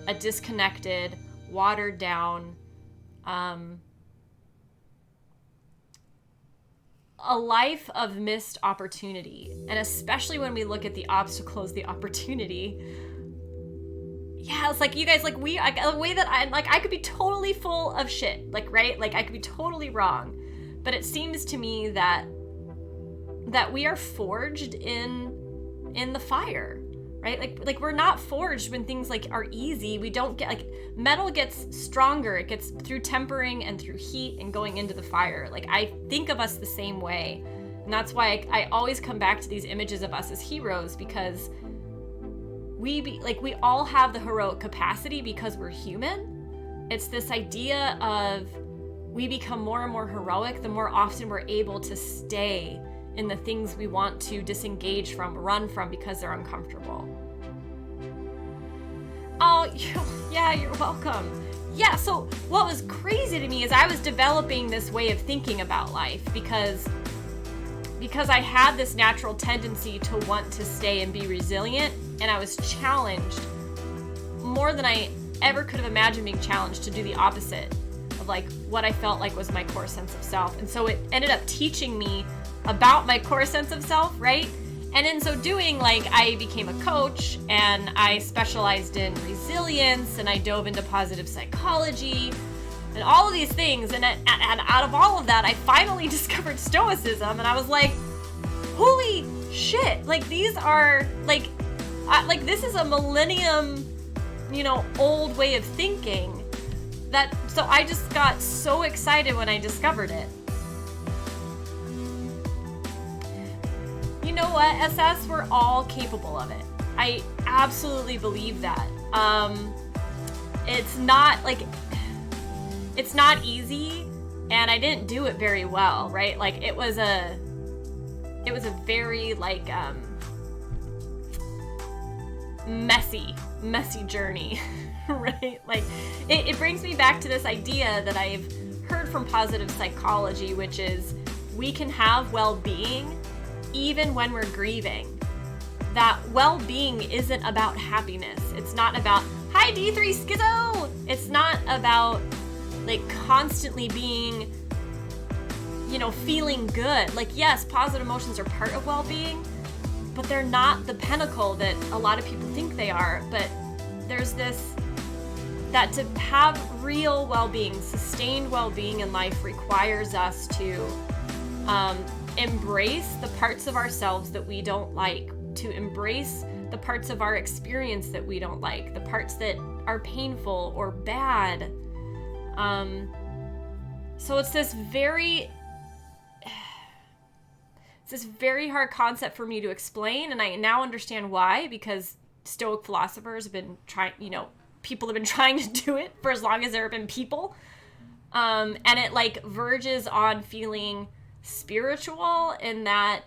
a disconnected, watered down, a life of missed opportunity. And especially when we look at the obstacle as the opportunity. Yeah, it's like, you guys, like, the way that I could be totally full of shit, like, right? Like, I could be totally wrong. But it seems to me that we are forged in the fire, right? Like we're not forged when things like are easy. We don't get, like, metal gets stronger. It gets through tempering and through heat and going into the fire. Like, I think of us the same way. And that's why I always come back to these images of us as heroes, because we all have the heroic capacity because we're human. It's this idea of we become more and more heroic the more often we're able to stay in the things we want to disengage from, run from, because they're uncomfortable. Oh, yeah, you're welcome. Yeah, so what was crazy to me is I was developing this way of thinking about life because I had this natural tendency to want to stay and be resilient, and I was challenged more than I ever could have imagined being challenged to do the opposite of like what I felt like was my core sense of self. And so it ended up teaching me about my core sense of self, right? And in so doing, like, I became a coach and I specialized in resilience and I dove into positive psychology and all of these things. And out of all of that, I finally discovered Stoicism, and I was like, holy shit, like, these are like this is a millennium, old way of thinking. So I just got so excited when I discovered it. You know what, SS, we're all capable of it. I absolutely believe that. It's not easy, and I didn't do it very well, right? Like, it was a very, like, messy journey, right? Like, it brings me back to this idea that I've heard from positive psychology, which is we can have well-being even when we're grieving. That well-being isn't about happiness. It's not about, hi D3 Schizo! It's not about, like, constantly being, feeling good. Like, yes, positive emotions are part of well-being, but they're not the pinnacle that a lot of people think they are. But there's that to have real well-being, sustained well-being in life requires us to embrace the parts of ourselves that we don't like, to embrace the parts of our experience that we don't like, the parts that are painful or bad. So it's this very hard concept for me to explain, and I now understand why, because Stoic philosophers have been people have been trying to do it for as long as there have been people. And it, like, verges on feeling spiritual, in that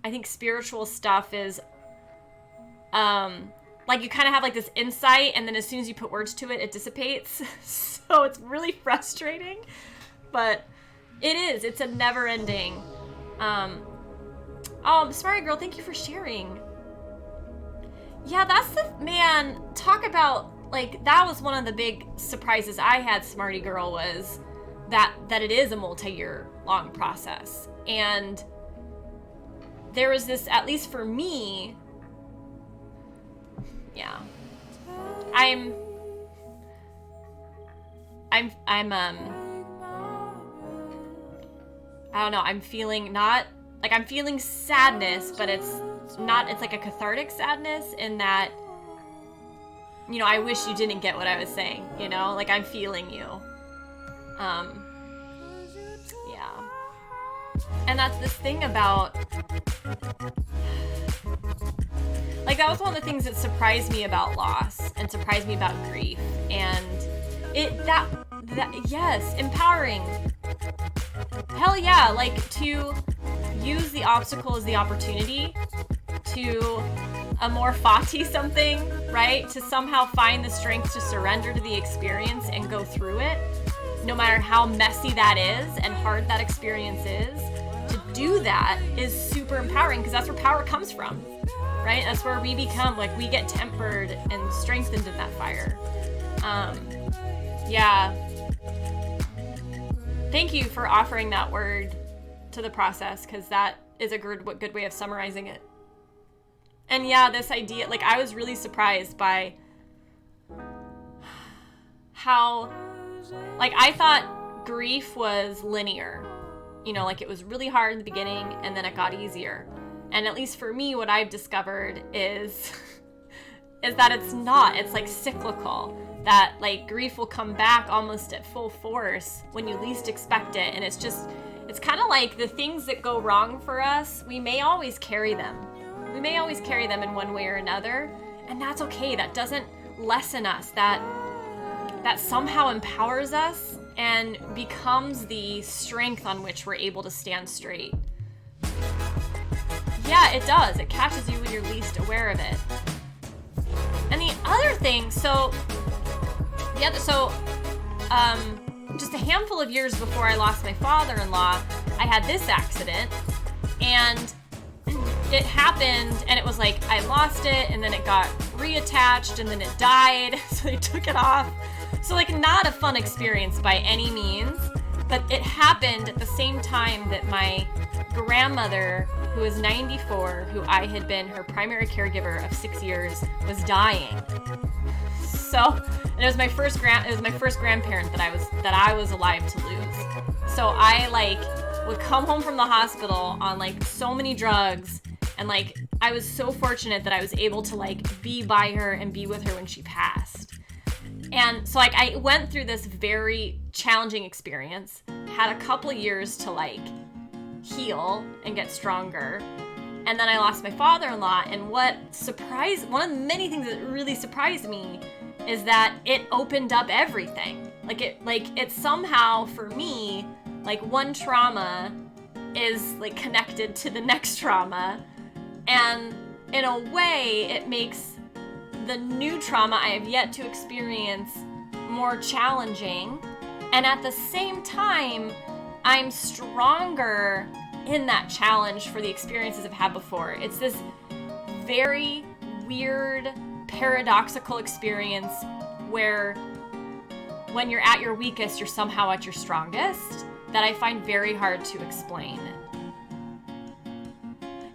I think spiritual stuff is like, you kind of have like this insight, and then as soon as you put words to it, it dissipates. So it's really frustrating, but it's a never ending. Smarty Girl, thank you for sharing. Yeah, talk about, like, that was one of the big surprises I had, Smarty Girl, was that it is a multi-year long process. And there was this, at least for me, yeah, I don't know, I'm feeling I'm feeling sadness, but it's like a cathartic sadness, in that, I wish you didn't get what I was saying, like, I'm feeling you. Yeah. And that's this thing about, like, that was one of the things that surprised me about loss and surprised me about grief. And yes, empowering. Hell yeah, like, to use the obstacle as the opportunity to amor fati something, right? To somehow find the strength to surrender to the experience and go through it, no matter how messy that is and hard that experience is. To do that is super empowering, because that's where power comes from, right? That's where we become, like, we get tempered and strengthened in that fire. Yeah. Thank you for offering that word to the process, because that is a good way of summarizing it. And yeah, this idea, like, I was really surprised by how, like, I thought grief was linear. You know, like, it was really hard in the beginning and then it got easier. And at least for me, what I've discovered is that it's not. It's like cyclical. That, like, grief will come back almost at full force when you least expect it. And it's kind of like the things that go wrong for us, we may always carry them. We may always carry them in one way or another. And that's okay. That doesn't lessen us. That somehow empowers us and becomes the strength on which we're able to stand straight. Yeah, it does. It catches you when you're least aware of it. And the other thing, just a handful of years before I lost my father-in-law, I had this accident, and it happened, and it was like, I lost it, and then it got reattached, and then it died, so they took it off. So, like, not a fun experience by any means, but it happened at the same time that my grandmother, who was 94, who I had been her primary caregiver of 6 years, was dying. So, and it was my first grandparent that I was alive to lose. So I, like, would come home from the hospital on, like, so many drugs, and, like, I was so fortunate that I was able to, like, be by her and be with her when she passed. And so, like, I went through this very challenging experience, had a couple years to, like, heal and get stronger. And then I lost my father-in-law, and one of the many things that really surprised me is that it opened up everything. It somehow, for me, like, one trauma is, like, connected to the next trauma. And in a way, it makes the new trauma I have yet to experience more challenging. And at the same time, I'm stronger in that challenge for the experiences I've had before. It's this very weird, paradoxical experience where when you're at your weakest, you're somehow at your strongest, that I find very hard to explain.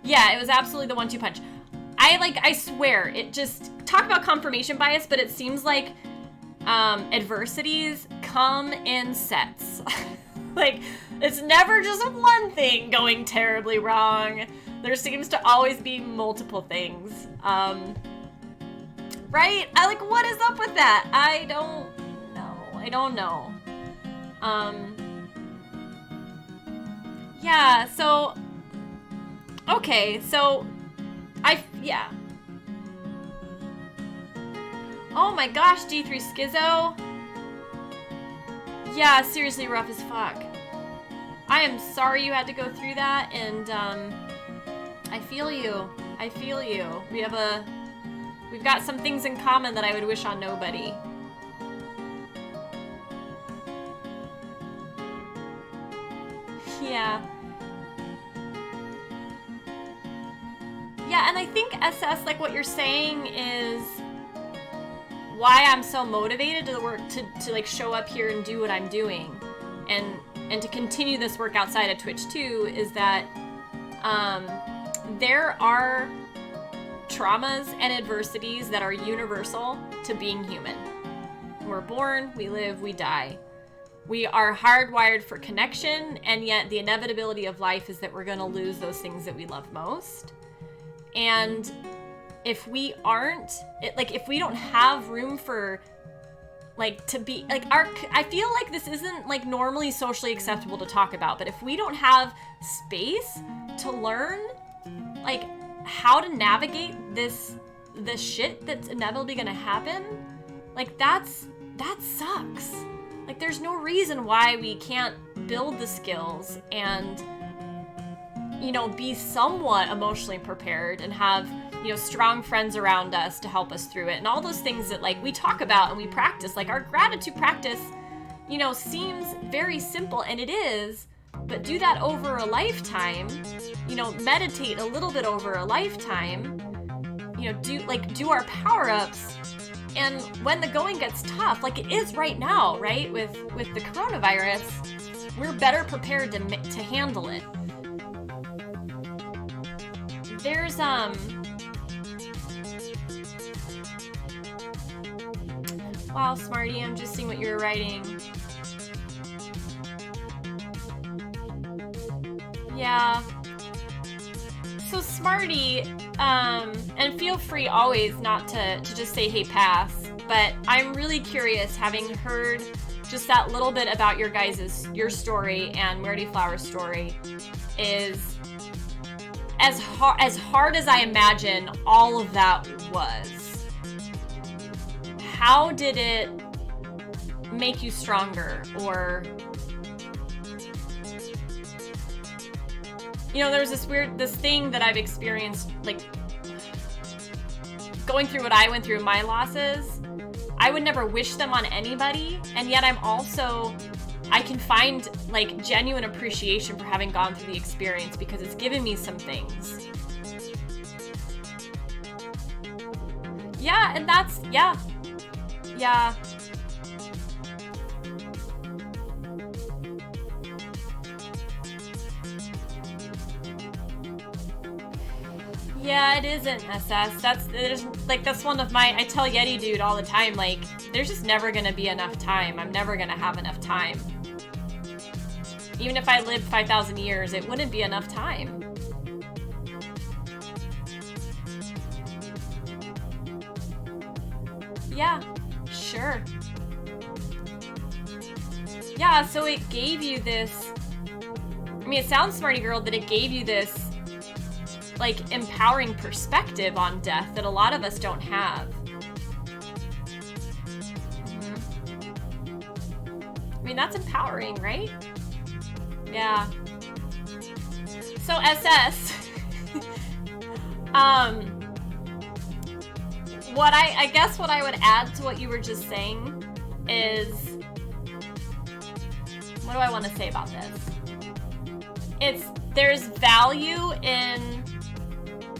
Yeah, it was absolutely the 1-2 punch. I swear, it just, talk about confirmation bias, but it seems like adversities come in sets. Like, it's never just one thing going terribly wrong. There seems to always be multiple things. Right? What is up with that? I don't know. Yeah, so, okay, so, yeah. Oh my gosh, D3 Schizo. Yeah, seriously rough as fuck. I am sorry you had to go through that, and, I feel you. We've got some things in common that I would wish on nobody. Yeah. Yeah, and I think SS, like, what you're saying is why I'm so motivated to work to like show up here and do what I'm doing, and to continue this work outside of Twitch too, is that there are traumas and adversities that are universal to being human. We're born, we live, we die. We are hardwired for connection, and yet the inevitability of life is that we're going to lose those things that we love most. And if we aren't, if we don't have room for like to be like I feel like this isn't like normally socially acceptable to talk about, but if we don't have space to learn like how to navigate this shit that's inevitably gonna happen, like that sucks. Like there's no reason why we can't build the skills and, you know, be somewhat emotionally prepared and have, you know, strong friends around us to help us through it. And all those things that like we talk about and we practice, like our gratitude practice, you know, seems very simple, and it is, but do that over a lifetime, you know, meditate a little bit over a lifetime, you know, do our power-ups. And when the going gets tough, like it is right now, right? With the coronavirus, we're better prepared to handle it. There's wow, Smarty, I'm just seeing what you're writing. Yeah. So Smarty, and feel free always not to just say, hey, pass, but I'm really curious, having heard just that little bit about your story and Merity Flower's story, is as hard as I imagine all of that was, how did it make you stronger? Or, you know, there's this thing that I've experienced, like going through what I went through in my losses. I would never wish them on anybody, and yet I can find like genuine appreciation for having gone through the experience, because it's given me some things. Yeah, and that's, yeah. Yeah, it isn't SS. That's one of my, I tell Yeti Dude all the time, like, there's just never gonna be enough time. I'm never gonna have enough time. Even if I lived 5,000 years, it wouldn't be enough time. Yeah, sure. Yeah, so it gave you this, I mean, it sounds, Smarty Girl, that it gave you this like empowering perspective on death that a lot of us don't have. I mean, that's empowering, right? Yeah. So SS, what I guess what I would add to what you were just saying is, what do I want to say about this? There's value in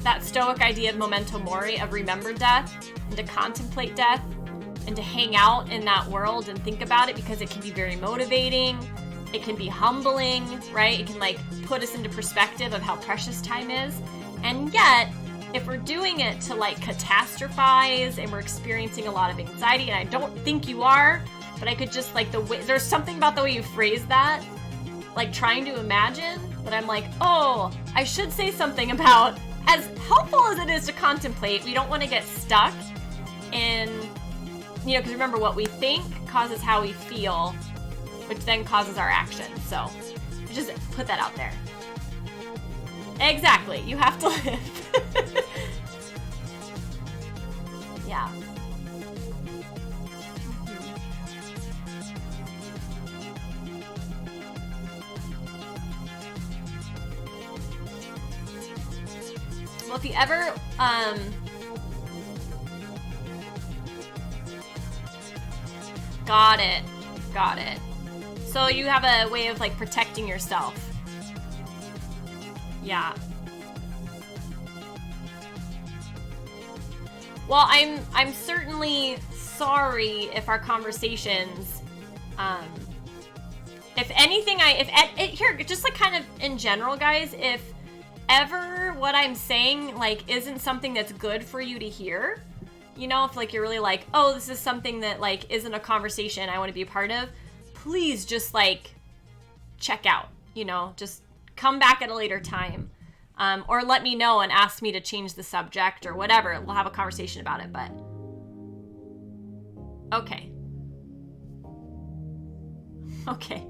that Stoic idea of memento mori, of remember death, and to contemplate death, and to hang out in that world and think about it, because it can be very motivating. It can be humbling, right? It can like put us into perspective of how precious time is. And yet, if we're doing it to like catastrophize and we're experiencing a lot of anxiety, and I don't think you are, but I could just like there's something about the way you phrase that, like trying to imagine, that I'm like, oh, I should say something about, as helpful as it is to contemplate, we don't want to get stuck in, you know, because remember, what we think causes how we feel, which then causes our actions. So just put that out there. Exactly. You have to live. Yeah. Well, if you ever, got it. So you have a way of like protecting yourself. Yeah. Well, I'm certainly sorry if our conversations, if anything, here, just like kind of in general, guys, if ever what I'm saying like isn't something that's good for you to hear, you know, if like you're really like, oh, this is something that like isn't a conversation I want to be a part of, please just like check out, you know, just come back at a later time, or let me know and ask me to change the subject or whatever. We'll have a conversation about it. But okay, Okay.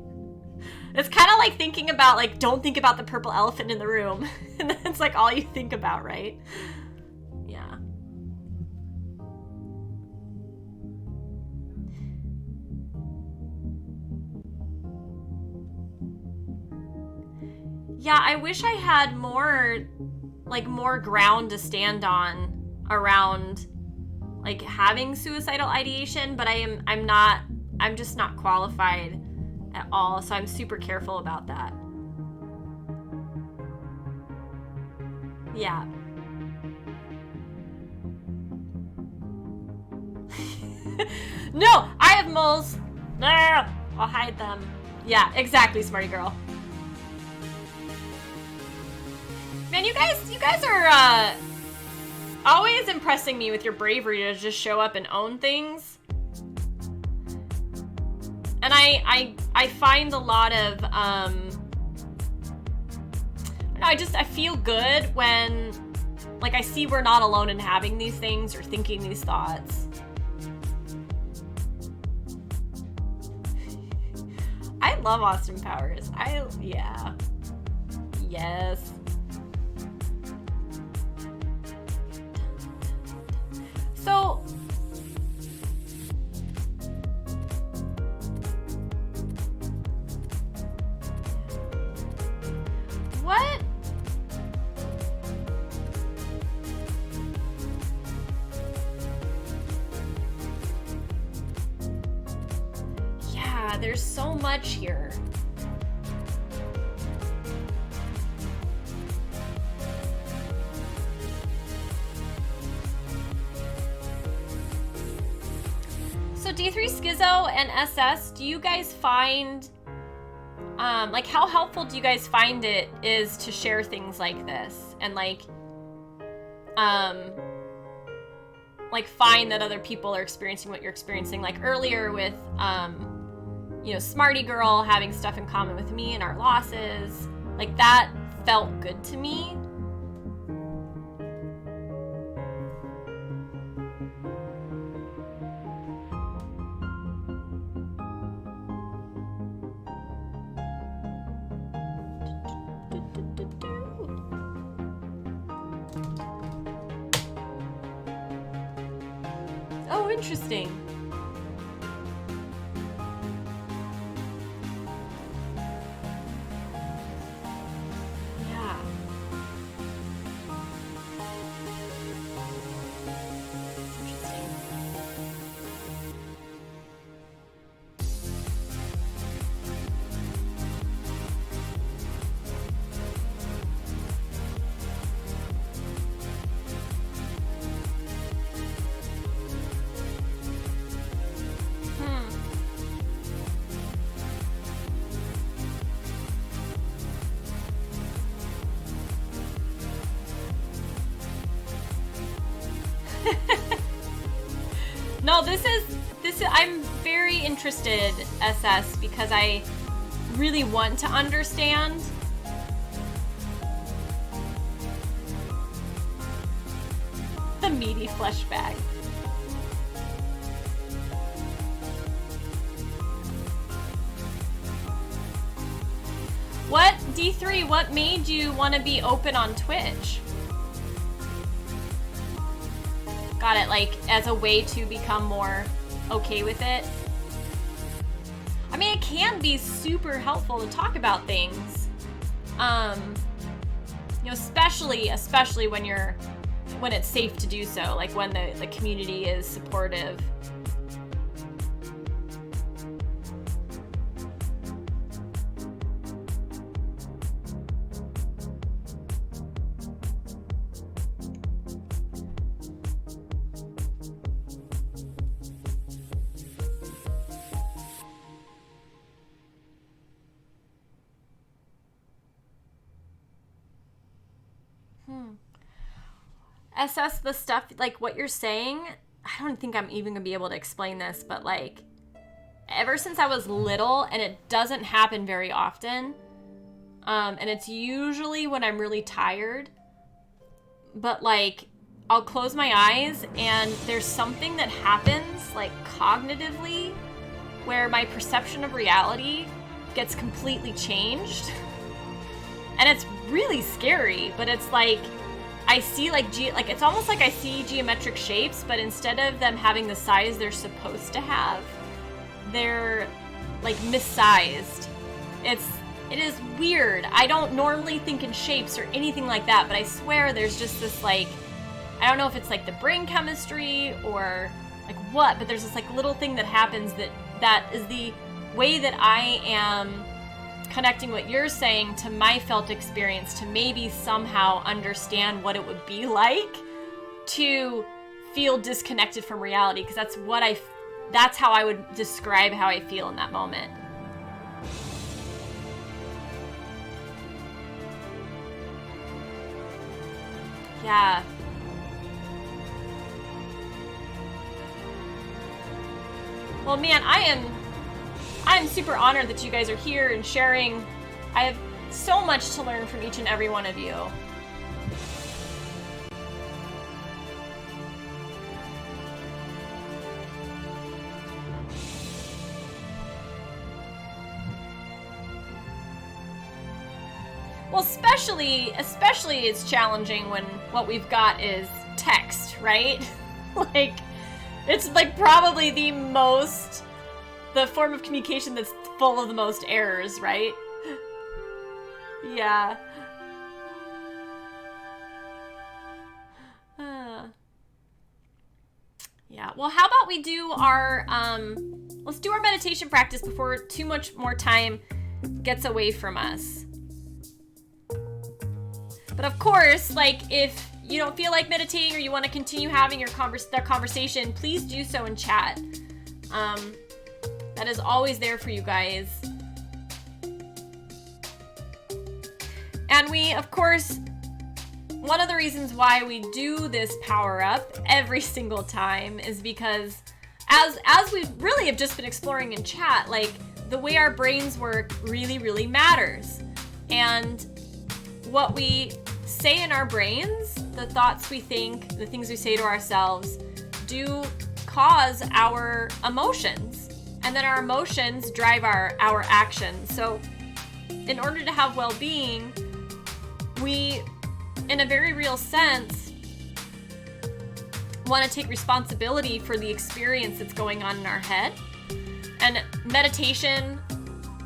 It's kind of like thinking about, like, don't think about the purple elephant in the room. And that's like all you think about, right? Yeah. Yeah, I wish I had more, like, more ground to stand on around, like, having suicidal ideation, but I'm just not qualified at all, so I'm super careful about that. Yeah. No, I have moles. Ah, I'll hide them. Yeah, exactly, smarty girl. Man, you guys are always impressing me with your bravery to just show up and own things. And I find a lot of I feel good when, like, I see we're not alone in having these things or thinking these thoughts. I love Austin Powers. Yeah. Yes. So, what? Yeah, there's so much here. So D3 Schizo and SS, do you guys find, like, how helpful do you guys find it is to share things like this and like find that other people are experiencing what you're experiencing? Like earlier with, you know, Smarty Girl having stuff in common with me and our losses, like that felt good to me. Oh, interesting. Yeah. Interesting. No, this is I'm very interested, SS, because I really want to understand. The meaty flesh bag. What, D3, what made you want to be open on Twitch? Got it, like, as a way to become more okay with it. I mean, it can be super helpful to talk about things. You know, especially when it's safe to do so, like when the community is supportive. SS, the stuff, like what you're saying, I don't think I'm even gonna be able to explain this, but like, ever since I was little, and it doesn't happen very often, and it's usually when I'm really tired, but like, I'll close my eyes and there's something that happens, like cognitively, where my perception of reality gets completely changed. And it's really scary, but it's like I see like it's almost like I see geometric shapes, but instead of them having the size they're supposed to have, they're like missized. It is weird. I don't normally think in shapes or anything like that, but I swear there's just this like, I don't know if it's like the brain chemistry or like what, but there's this like little thing that happens that is the way that I am connecting what you're saying to my felt experience to maybe somehow understand what it would be like to feel disconnected from reality, because that's how I would describe how I feel in that moment. Yeah. Well, man, I'm super honored that you guys are here and sharing. I have so much to learn from each and every one of you. Well, especially it's challenging when what we've got is text, right? Like, it's like probably the form of communication that's full of the most errors, right? Yeah. Yeah, well, how about we do our, let's do our meditation practice before too much more time gets away from us. But of course, like, if you don't feel like meditating or you want to continue having your conversation, please do so in chat. That is always there for you guys. And we, of course, one of the reasons why we do this power up every single time is because as we really have just been exploring in chat, like, the way our brains work really, really matters. And what we say in our brains, the thoughts we think, the things we say to ourselves, do cause our emotions. And then our emotions drive our actions. So in order to have well-being, we, in a very real sense, want to take responsibility for the experience that's going on in our head. And meditation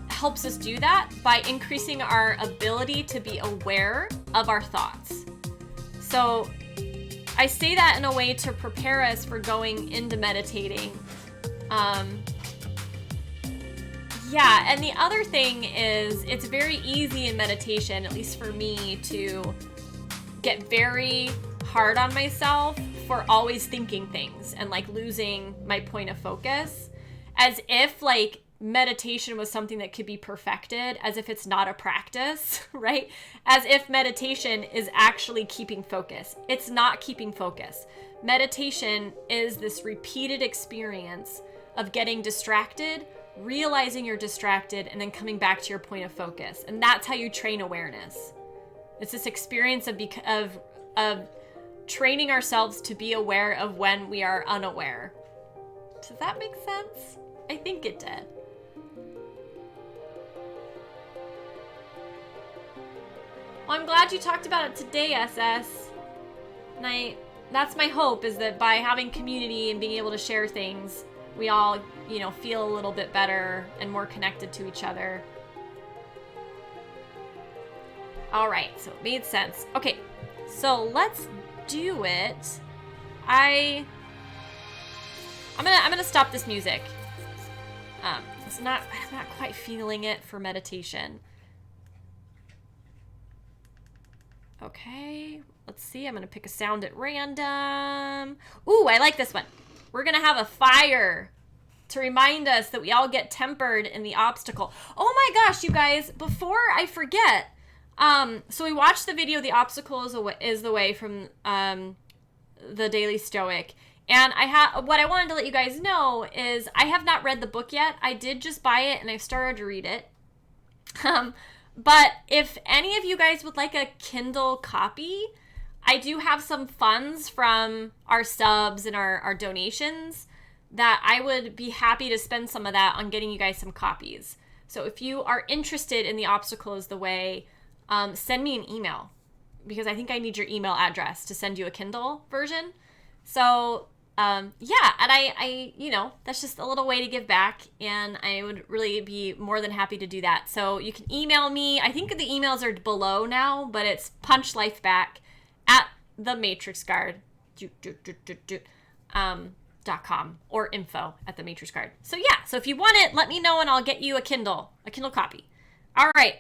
helps us do that by increasing our ability to be aware of our thoughts. So I say that in a way to prepare us for going into meditating. Yeah, and the other thing is, it's very easy in meditation, at least for me, to get very hard on myself for always thinking things and like losing my point of focus, as if like meditation was something that could be perfected, as if it's not a practice, right? As if meditation is actually keeping focus. It's not keeping focus. Meditation is this repeated experience of getting distracted, realizing you're distracted, and then coming back to your point of focus. And that's how you train awareness. It's this experience of training ourselves to be aware of when we are unaware. Does that make sense? I think it did. Well, I'm glad you talked about it today, SS. And that's my hope, is that by having community and being able to share things, we all, feel a little bit better and more connected to each other. All right, so it made sense. Okay, so let's do it. I'm gonna stop this music. I'm not quite feeling it for meditation. Okay, let's see. I'm gonna pick a sound at random. Ooh, I like this one. We're gonna have a fire to remind us that we all get tempered in the obstacle. Oh my gosh, you guys, before I forget, so we watched the video, The Obstacle is the Way, from the Daily Stoic. And what I wanted to let you guys know is I have not read the book yet. I did just buy it and I've started to read it. But if any of you guys would like a Kindle copy, I do have some funds from our subs and our donations that I would be happy to spend some of that on getting you guys some copies. So if you are interested in The Obstacle is the Way, send me an email, because I think I need your email address to send you a Kindle version. So yeah, and I that's just a little way to give back, and I would really be more than happy to do that. So you can email me. I think the emails are below now, but it's punchlifeback@thematrixguard.com or info@thematrixguard. So yeah, so if you want it, let me know and I'll get you a Kindle copy. All right.